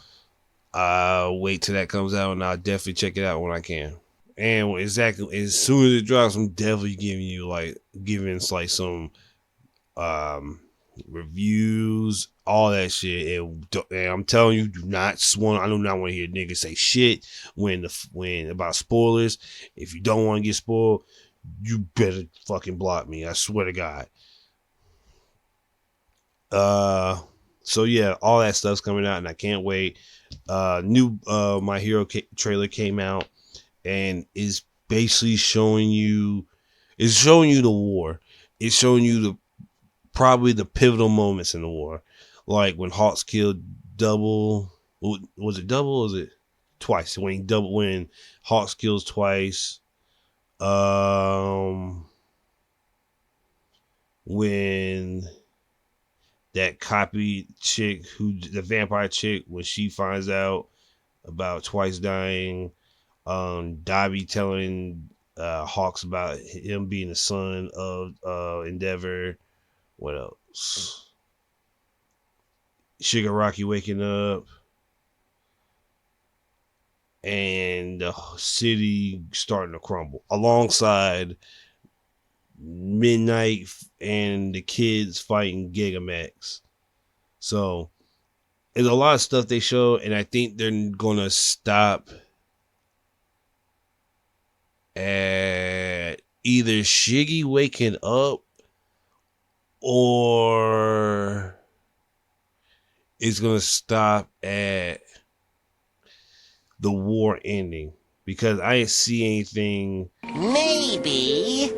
A: I'll wait till that comes out, and I'll definitely check it out when I can. And exactly as soon as it drops, I'm definitely giving some reviews, all that shit. And I'm telling you, I do not want to hear niggas say shit when about spoilers. If you don't want to get spoiled, you better fucking block me. I swear to God. So yeah, all that stuff's coming out, and I can't wait. New My Hero trailer came out and is basically showing you the war. It's showing you probably the pivotal moments in the war, like when Hawks killed Double. Was it Double? Or was it twice? When Hawks kills twice. When that copy chick, the vampire chick, when she finds out about Twice dying, Dobby telling Hawks about him being the son of Endeavor. What else? Shigaraki waking up and the city starting to crumble alongside Midnight and the kids fighting Gigamax. So there's a lot of stuff they show, and I think they're gonna stop at either Shiggy waking up or it's gonna stop at the war ending, because I didn't see anything.
C: Maybe.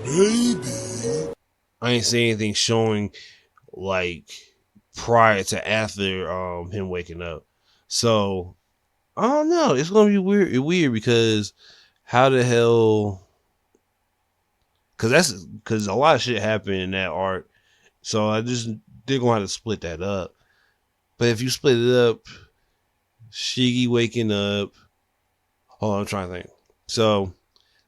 A: I ain't see anything showing like prior to after him waking up. So I don't know. It's gonna be weird because how the hell? Because a lot of shit happened in that arc. So they're gonna have to split that up. But if you split it up, Shiggy waking up. Hold on, I'm trying to think. So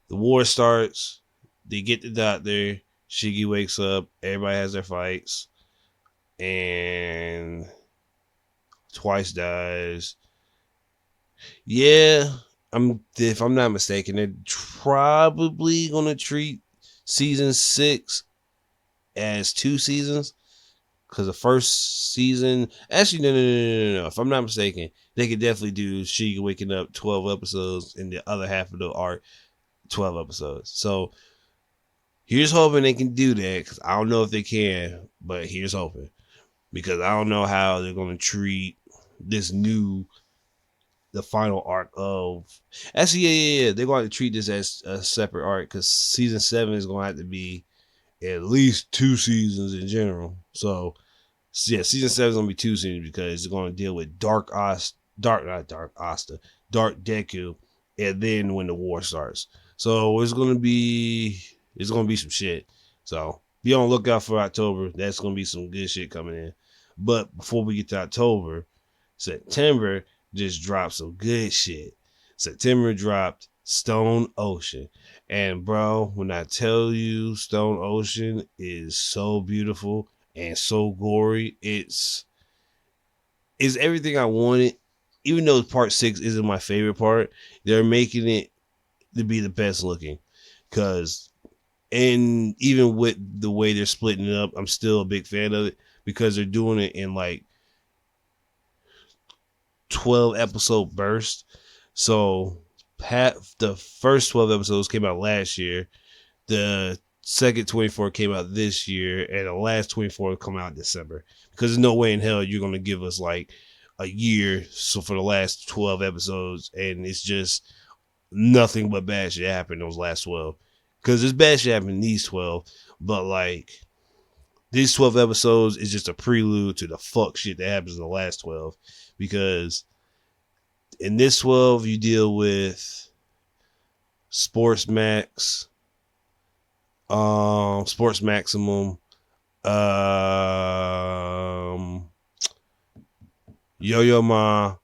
A: the war starts. They get the doctor. Shiggy wakes up. Everybody has their fights. And Twice dies. Yeah, if I'm not mistaken, they're probably gonna treat season 6 as 2 seasons. Because the first season, actually, no. If I'm not mistaken, they could definitely do Shiggy waking up 12 episodes, and the other half of the arc 12 episodes. So here's hoping they can do that, because I don't know if they can, but here's hoping, because I don't know how they're going to treat the final arc of. Actually, yeah. They're going to treat this as a separate arc, because season 7 is going to have to be at least 2 seasons in general. So yeah, season 7 is gonna be 2 seasons because it's gonna deal with Dark Deku, and then when the war starts. So it's gonna be some shit. So be on the lookout for October. That's gonna be some good shit coming in. But before we get to October, September just dropped some good shit. September dropped Stone Ocean. And bro, when I tell you Stone Ocean is so beautiful and so gory, it's everything I wanted. Even though part 6 isn't my favorite part, they're making it to be the best looking. And even with the way they're splitting it up, I'm still a big fan of it, because they're doing it in like 12 episode bursts. So the first 12 episodes came out last year. The second 24 came out this year, and the last 24 will come out in December. Because there's no way in hell you're going to give us like a year so for the last 12 episodes, and it's just nothing but bad shit happened in those last 12. Because there's bad shit happened in these 12, but like these 12 episodes is just a prelude to the fuck shit that happens in the last 12. Because in this 12, you deal with Sports Maximum, Yo-Yo Ma,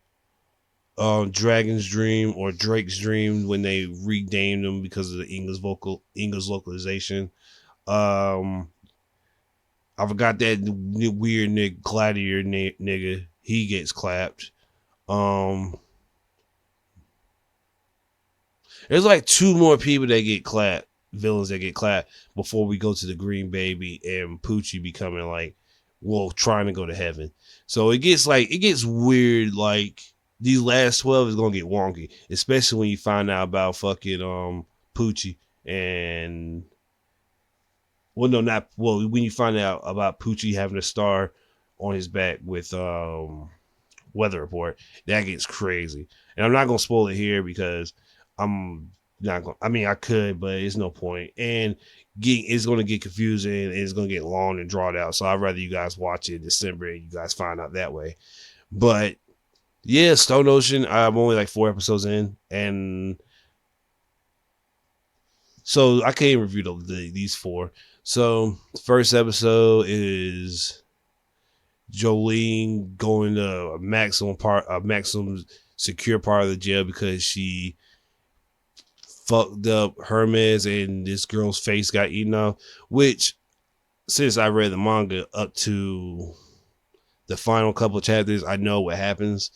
A: Dragon's Dream or Drake's Dream when they renamed them because of the English localization. I forgot that weird nigga, Gladiator nigga. He gets clapped. There's like 2 more people that get clapped, villains that get clapped, before we go to the Green Baby and Poochie becoming like, trying to go to heaven. So it gets weird. Like these last 12 is gonna get wonky, especially when you find out about fucking Poochie and when you find out about Poochie having a star on his back with weather report. That gets crazy. And I'm not going to spoil it here because I'm not going to, I mean, I could, but it's no point. And it's going to get confusing and it's going to get long and drawn out. So I'd rather you guys watch it in December and you guys find out that way. But yeah, Stone Ocean, I'm only like 4 episodes in. And so I can't review these 4. So the first episode is Jolene going to a maximum secure part of the jail because she fucked up Hermes and this girl's face got eaten off, which since I read the manga up to the final couple of chapters, I know what happens.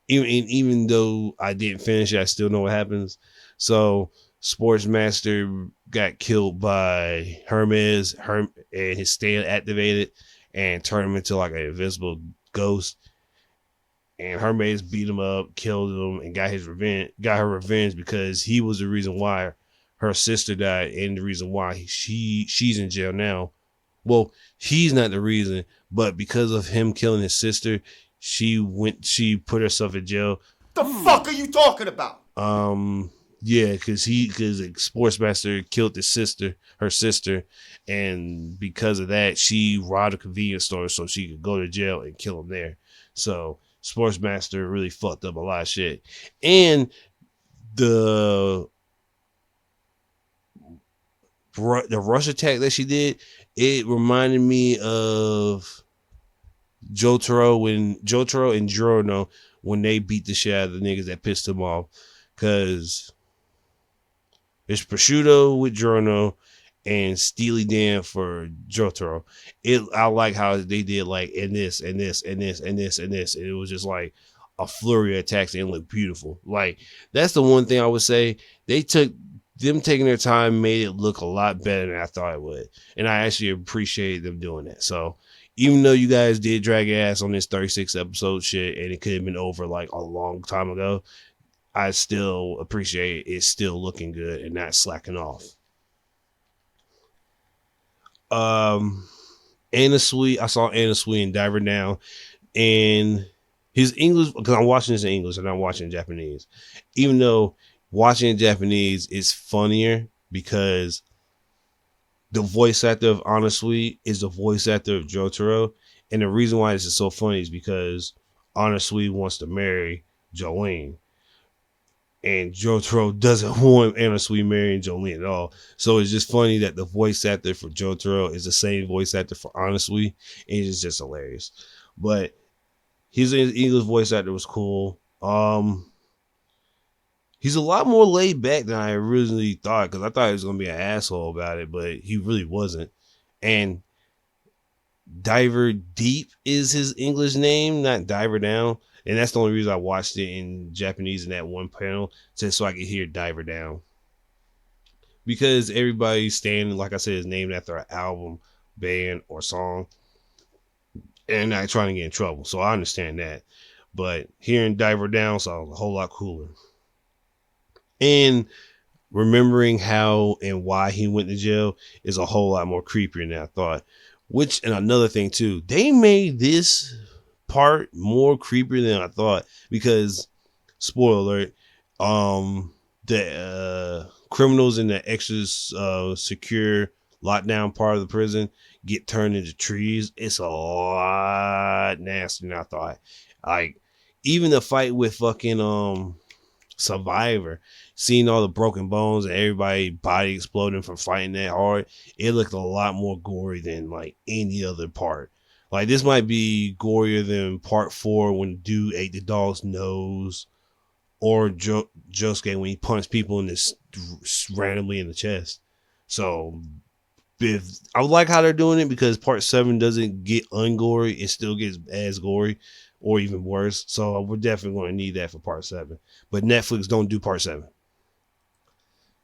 A: Even though I didn't finish it, I still know what happens. So Sportsmaster got killed by Hermes, and his stand activated and turned him into like an invisible ghost. And Hermes beat him up, killed him, and got her revenge because he was the reason why her sister died and the reason why she's in jail now. Well, he's not the reason, but because of him killing his sister, she put herself in jail.
I: The fuck are you talking about?
A: Yeah, because Sportsmaster killed her sister, and because of that, she robbed a convenience store so she could go to jail and kill him there. So Sportsmaster really fucked up a lot of shit. And the rush attack that she did, it reminded me of Jotaro and Giorno when they beat the shit out of the niggas that pissed them off. Because it's Prosciutto with Giorno and Steely Dan for Jotaro. I like how they did like in this and this and this and this and this. And it was just like a flurry of attacks and it looked beautiful. Like that's the one thing I would say. Them taking their time made it look a lot better than I thought it would. And I actually appreciate them doing that. So even though you guys did drag your ass on this 36 episode shit and it could have been over like a long time ago, I still appreciate it still looking good and not slacking off. Anna Sui, I saw Anna Sui in Diver Down, and his English, because I'm watching this in English and I'm watching in Japanese. Even though watching in Japanese is funnier because the voice actor of Anna Sui is the voice actor of Jotaro, and the reason why this is so funny is because Anna Sui wants to marry Jolene. And Jotaro doesn't want Anna Sui marrying Jolene at all. So it's just funny that the voice actor for Jotaro is the same voice actor for Anna Sui. And it's just hilarious. But his English voice actor was cool. He's a lot more laid back than I originally thought. Because I thought he was going to be an asshole about it. But he really wasn't. And Diver Deep is his English name, not Diver Down. And that's the only reason I watched it in Japanese in that one panel, just so I could hear Diver Down. Because everybody's standing, like I said, is named after an album, band, or song. And not trying to get in trouble. So I understand that. But hearing Diver Down sounds a whole lot cooler. And remembering how and why he went to jail is a whole lot more creepier than I thought. And another thing too, they made this part more creepier than I thought because, spoiler alert, the criminals in the extra secure lockdown part of the prison get turned into trees. It's a lot nastier than I thought. Like even the fight with fucking Survivor, seeing all the broken bones and everybody body exploding from fighting that hard, it looked a lot more gory than like any other part. Like this might be gorier than part 4 when dude ate the dog's nose, or Josuke when he punched people in this randomly in the chest. So I like how they're doing it because part 7 doesn't get ungory, it still gets as gory or even worse. So we're definitely going to need that for part 7. But Netflix, don't do part 7.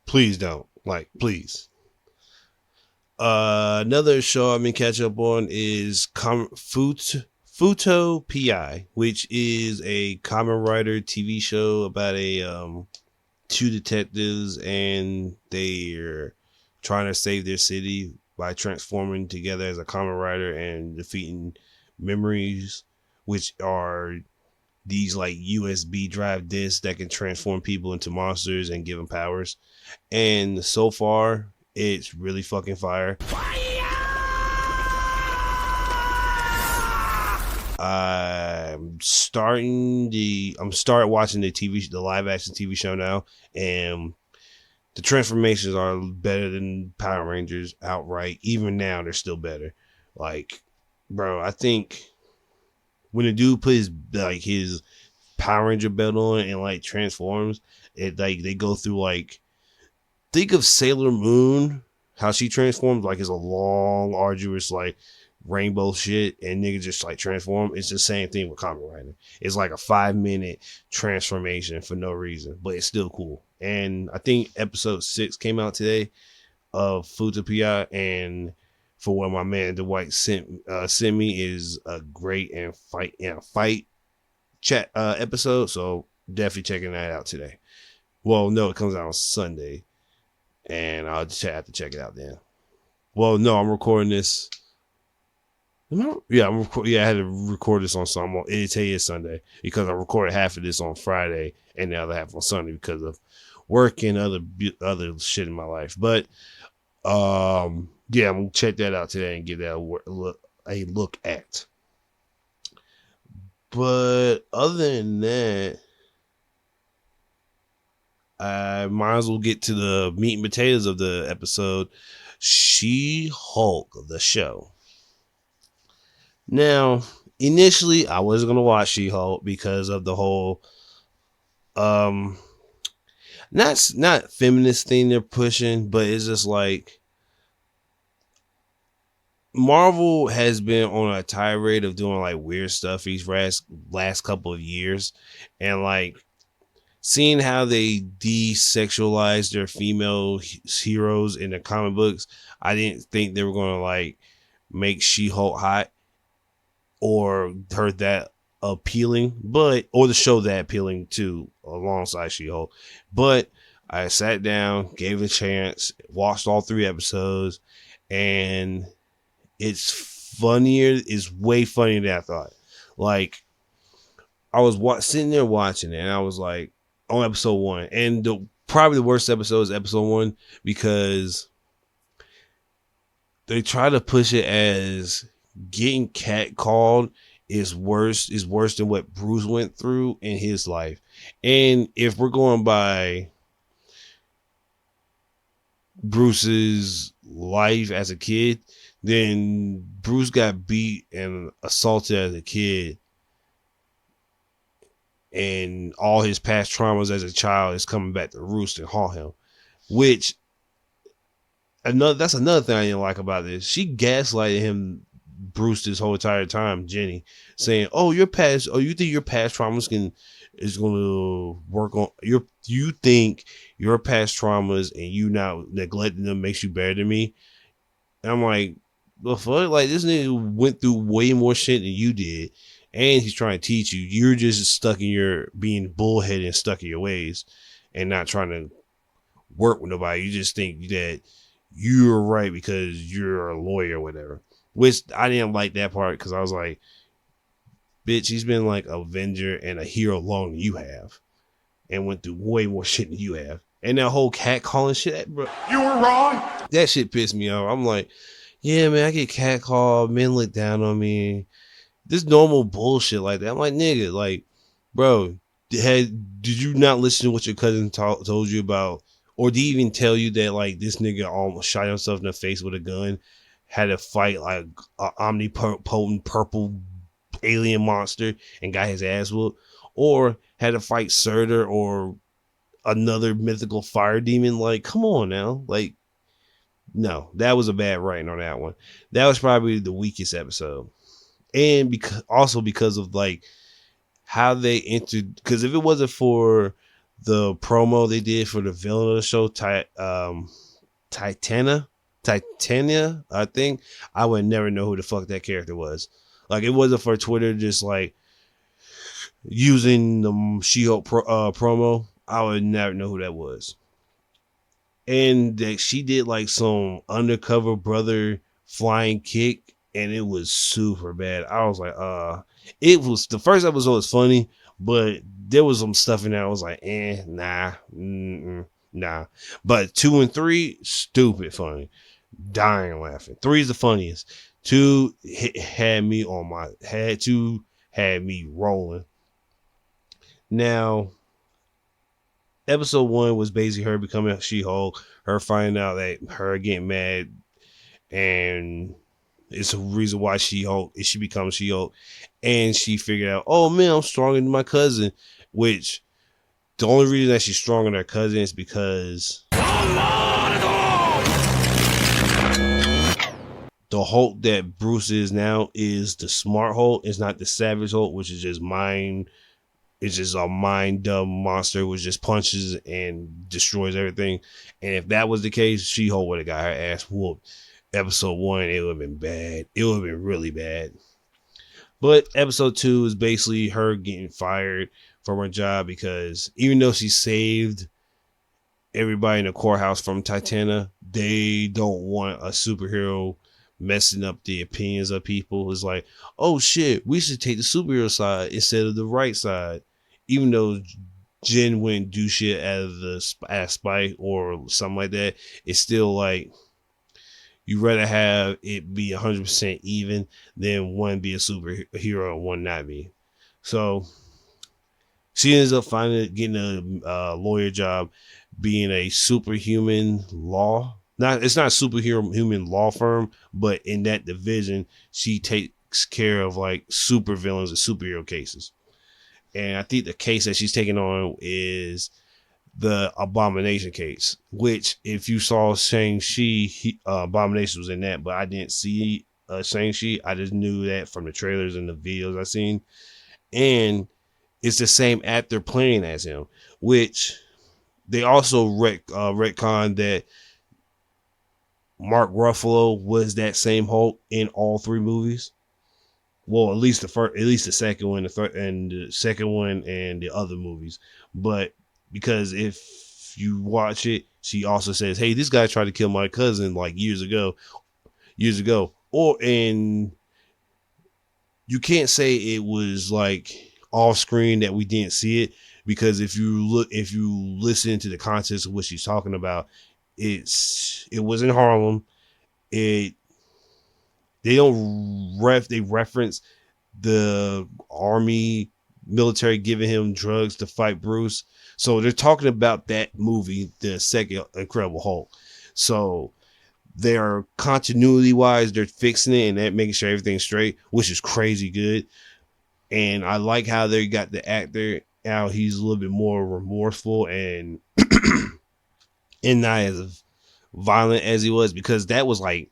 A: Please don't. Like, please. Another show I've been catching up on is Futo PI, which is a Kamen Rider TV show about two detectives and they're trying to save their city by transforming together as a Kamen Rider and defeating memories, which are these like USB drive discs that can transform people into monsters and give them powers. And so far, it's really fucking fire. I'm starting watching the live action TV show now, and the transformations are better than Power Rangers outright. Even now, they're still better. Like, bro, I think when a dude puts his Power Ranger belt on and like transforms, it like they go through like, think of Sailor Moon, how she transforms, like it's a long, arduous like rainbow shit, and niggas just like transform. It's the same thing with Kamen Rider. It's like a 5-minute transformation for no reason, but it's still cool. And I think episode 6 came out today of Futopia, and for what my man Dwight sent me is a great and fight chat episode. So definitely checking that out today. Well, no, it comes out on Sunday, and I'll just have to check it out then. Well, no, I'm recording this. Yeah, I had to record this on Sunday. Today is Sunday because I recorded half of this on Friday and the other half on Sunday because of work and other shit in my life. But yeah, I'm gonna check that out today and give that a look at. But other than that, I might as well get to the meat and potatoes of the episode. She-Hulk, the show. Now, initially, I wasn't going to watch She-Hulk because of the whole, not feminist thing they're pushing, but it's just like, Marvel has been on a tirade of doing like weird stuff these last couple of years. And like, seeing how they desexualize their female heroes in the comic books, I didn't think they were going to like make She-Hulk hot or her that appealing, or the show that appealing too, alongside She-Hulk. But I sat down, gave it a chance, watched all 3 episodes, and it's way funnier than I thought. Like, I was sitting there watching it, and I was like, on episode 1, and probably the worst episode is episode 1 because they try to push it as getting catcalled is worse than what Bruce went through in his life. And if we're going by Bruce's life as a kid, then Bruce got beat and assaulted as a kid, and all his past traumas as a child is coming back to roost and haunt him. Which that's another thing I didn't like about this. She gaslighted him, Bruce, this whole entire time, Jenny, saying, "Oh, you think your past traumas is going to work on you think your past traumas and you not neglecting them makes you better than me?" And I'm like, the fuck? Like, this nigga went through way more shit than you did, and he's trying to teach you. You're just stuck in your being bullheaded and stuck in your ways and not trying to work with nobody. You just think that you're right because you're a lawyer or whatever. Which I didn't like that part because I was like, bitch, he's been like a Avenger and a hero longer than you have and went through way more shit than you have. And that whole cat calling shit, bro.
I: You were wrong.
A: That shit pissed me off. I'm like, yeah, man, I get cat called. Men look down on me. This normal bullshit like that. I'm like, nigga, like, bro, did you not listen to what your cousin told you about? Or did he even tell you that, like, this nigga almost shot himself in the face with a gun, had to fight, like, an omnipotent purple alien monster and got his ass whooped? Or had to fight Surtur or another mythical fire demon? Like, come on now. Like, no, that was a bad writing on that one. That was probably the weakest episode. And because of, like, how they entered, because if it wasn't for the promo they did for the villain of the show, Titania, I think, I would never know who the fuck that character was. Like, it wasn't for Twitter just like using the She-Hulk promo, I would never know who that was. And that she did like some undercover brother flying kick, and it was super bad. I was like, it was, the first episode was funny, but there was some stuff in there I was like, nah. But 2 and 3, stupid funny, dying laughing. 3 is the funniest. 2 had me rolling. Now, episode 1 was basically her becoming She-Hulk, her finding out that her getting mad, and it's a reason why she becomes She-Hulk, and she figured out, oh man, I'm stronger than my cousin, which the only reason that she's stronger than her cousin is because the Hulk that Bruce is now is the smart Hulk. It's not the savage Hulk, which is just mind. It's just a mind dumb monster which just punches and destroys everything. And if that was the case, She-Hulk would have got her ass whooped. Episode 1, it would have been bad. It would have been really bad. But episode 2 is basically her getting fired from her job because even though she saved everybody in the courthouse from Titania, they don't want a superhero messing up the opinions of people. It's like, oh shit, we should take the superhero side instead of the right side. Even though Jen wouldn't do shit out of spite or something like that, it's still like, you rather have it be 100% even than one be a superhero and one not be. So she ends up getting a lawyer job, being a superhuman law. It's not a superhuman law firm, but in that division, she takes care of like super villains and superhero cases. And I think the case that she's taking on is the Abomination case, which if you saw Shang-Chi, Abomination was in that, but I didn't see Shang-Chi. I just knew that from the trailers and the videos I seen. And it's the same actor playing as him, which they also retconned that Mark Ruffalo was that same Hulk in all 3 movies. Well, at least the second one, the third, and the second one, and the other movies. But because if you watch it, she also says, "Hey, this guy tried to kill my cousin like years ago," and you can't say it was like off screen that we didn't see it, because if you listen to the context of what she's talking about, it was in Harlem. They reference the army military giving him drugs to fight Bruce. So they're talking about that movie, the second Incredible Hulk. So they're continuity wise, they're fixing it and they're making sure everything's straight, which is crazy good. And I like how they got the actor out. He's a little bit more remorseful and not as violent as he was, because that was like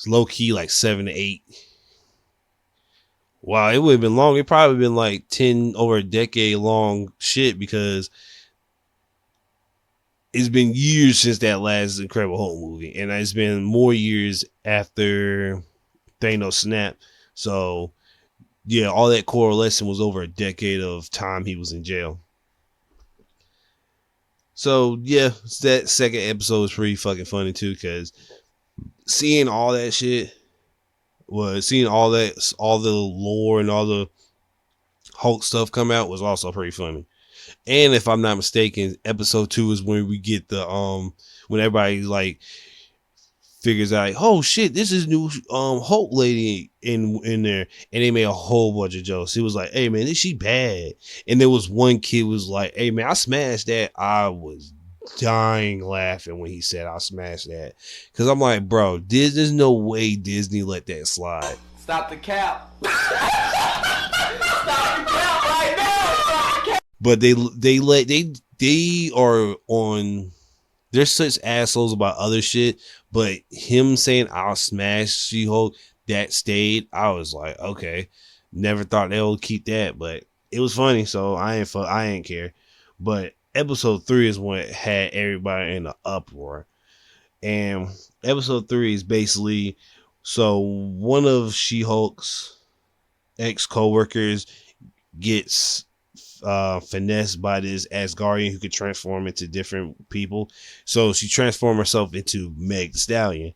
A: low key like 7 to 8. Wow, it would have been long. It probably been like 10 over a decade long shit, because it's been years since that last Incredible Hulk movie, and it's been more years after Thanos snap. So yeah, all that correlation was over a decade of time he was in jail. So yeah, that second episode is pretty fucking funny too, because seeing all that shit seeing all the lore and all the Hulk stuff come out was also pretty funny. And if I'm not mistaken, episode 2 is when we get the when everybody like figures out, oh shit, this is new Hulk lady in there, and they made a whole bunch of jokes. It was like, hey man, is she bad? And there was one kid was like, hey man, I smashed that. I was dying laughing when he said I smashed that, because I'm like, bro, there's no way Disney let that slide.
B: Stop the cap. Stop the cap right now. Stop the cap.
A: But they are on. They're such assholes about other shit, but him saying I'll smash She-Hulk, that stayed. I was like, okay, never thought they would keep that, but it was funny, so I ain't care. But episode 3 is when it had everybody in an uproar. And episode 3 is basically, so one of She-Hulk's ex-co-workers gets finessed by this Asgardian who could transform into different people. So she transformed herself into Meg the Stallion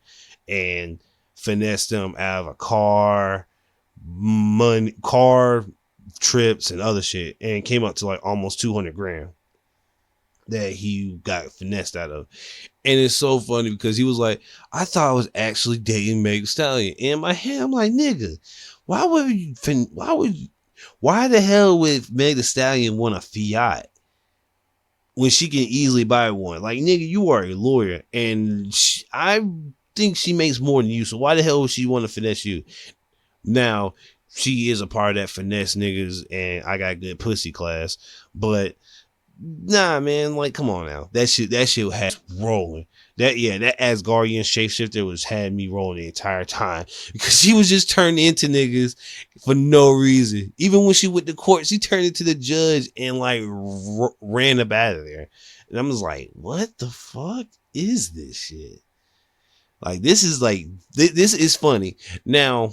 A: and finessed them out of a car, trips and other shit, and came up to like almost 200 grand that he got finessed out of. And it's so funny because he was like, I thought I was actually dating Meg Thee Stallion. And in my head, I'm like, nigga, why the hell would Meg Thee Stallion want a Fiat when she can easily buy one? Like, nigga, you are a lawyer, and I think she makes more than you, so why the hell would she want to finesse you? Now, she is a part of that finesse niggas and I got good pussy class, but nah, man, like, come on now. That shit had rolling. That Asgardian shapeshifter had me rolling the entire time because she was just turning into niggas for no reason. Even when she went to court, she turned into the judge and like ran up out of there. And I'm just like, what the fuck is this shit? Like, this is like, this is funny. Now,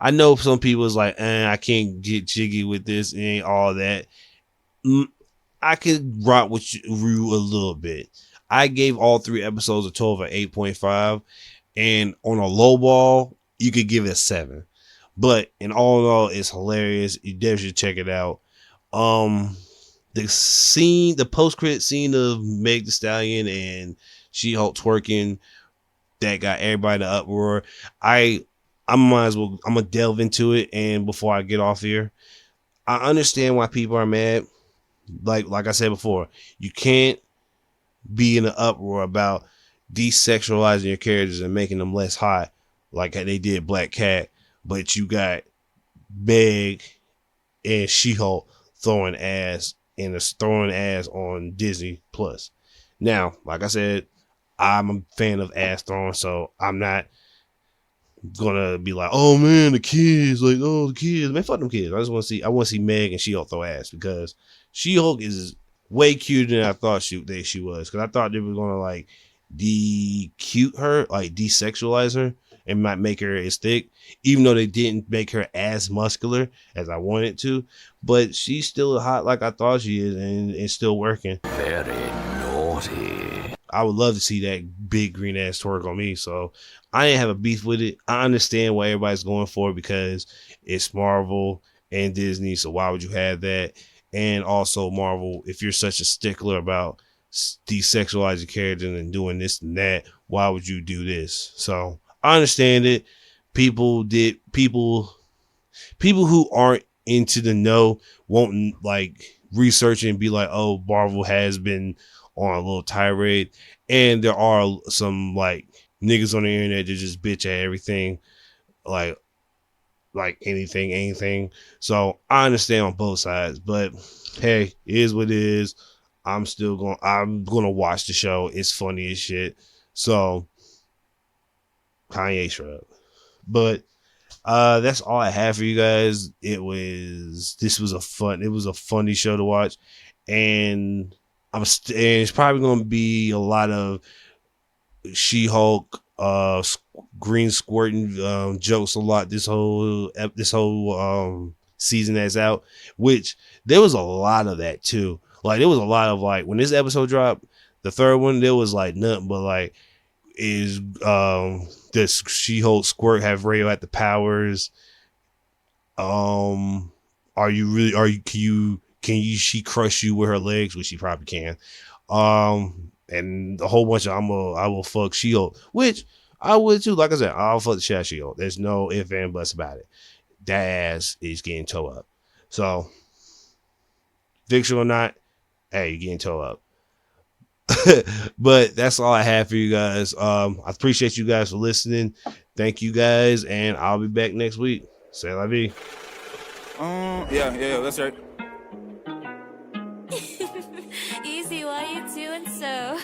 A: I know some people is like, I can't get jiggy with this. It ain't all that. I could rock with you a little bit. I gave all 3 episodes a total of 8.5. And on a low ball, you could give it a 7. But in all, it's hilarious. You definitely should check it out. The post-credit scene of Meg Thee Stallion and She-Hulk twerking, that got everybody in the uproar. I'm gonna delve into it, and before I get off here, I understand why people are mad. Like I said before, you can't be in an uproar about desexualizing your characters and making them less hot, like they did Black Cat, but you got Meg and She-Hulk throwing ass on Disney Plus. Now, like I said, I'm a fan of ass throwing, so I'm not gonna be like, oh man, the kids, man, fuck them kids. I want to see Meg and She-Hulk throw ass, because She-Hulk is way cuter than I thought she was, because I thought they were gonna like de-cute her, like desexualize her, and might make her as thick, even though they didn't make her as muscular as I wanted to. But she's still hot like I thought she is, and it's still working.
J: Very naughty.
A: I would love to see that big green ass twerk on me. So I didn't have a beef with it. I understand why everybody's going for it, because it's Marvel and Disney. So why would you have that? And also Marvel, if you're such a stickler about desexualizing characters and doing this and that, why would you do this? So I understand it. People who aren't into the know won't like research and be like, oh, Marvel has been on a little tirade. And there are some like niggas on the internet that just bitch at everything, like anything. So I understand on both sides, but hey, it is what it is. I'm gonna watch the show. It's funny as shit. So Kanye shrug. But that's all I have for you guys. It was a funny show to watch, and it's probably gonna be a lot of She-Hulk green squirting jokes a lot this whole season that's out, which there was a lot of that too. Like there was a lot of like, when this episode dropped, the 3rd one, there was like nothing but like, is does She-Hulk squirt have radioactive powers? Can she crush you with her legs? Which she probably can. And a whole bunch of I will fuck She-Hulk, which I would too. Like I said, I'll fuck the shit out of She-Hulk. There's no ifs and buts about it. That ass is getting towed up. So, fiction or not, hey, you're getting towed up. But that's all I have for you guys. I appreciate you guys for listening. Thank you guys, and I'll be back next week. C'est la vie.
K: Yeah, that's right.
L: Easy, why you doing so?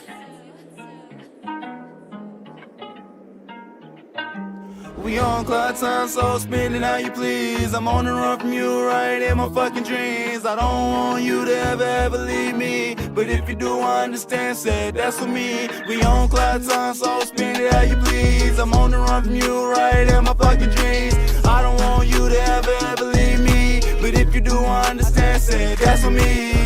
K: We on cloud time, so spend it how you please. I'm on the run from you, right in my fucking dreams. I don't want you to ever leave me, but if you do, I understand, said that's for me. We on cloud time, so spend it how you please. I'm on the run from you, right in my fucking dreams. I don't want you to ever leave me, but if you do, I understand, said that's for me.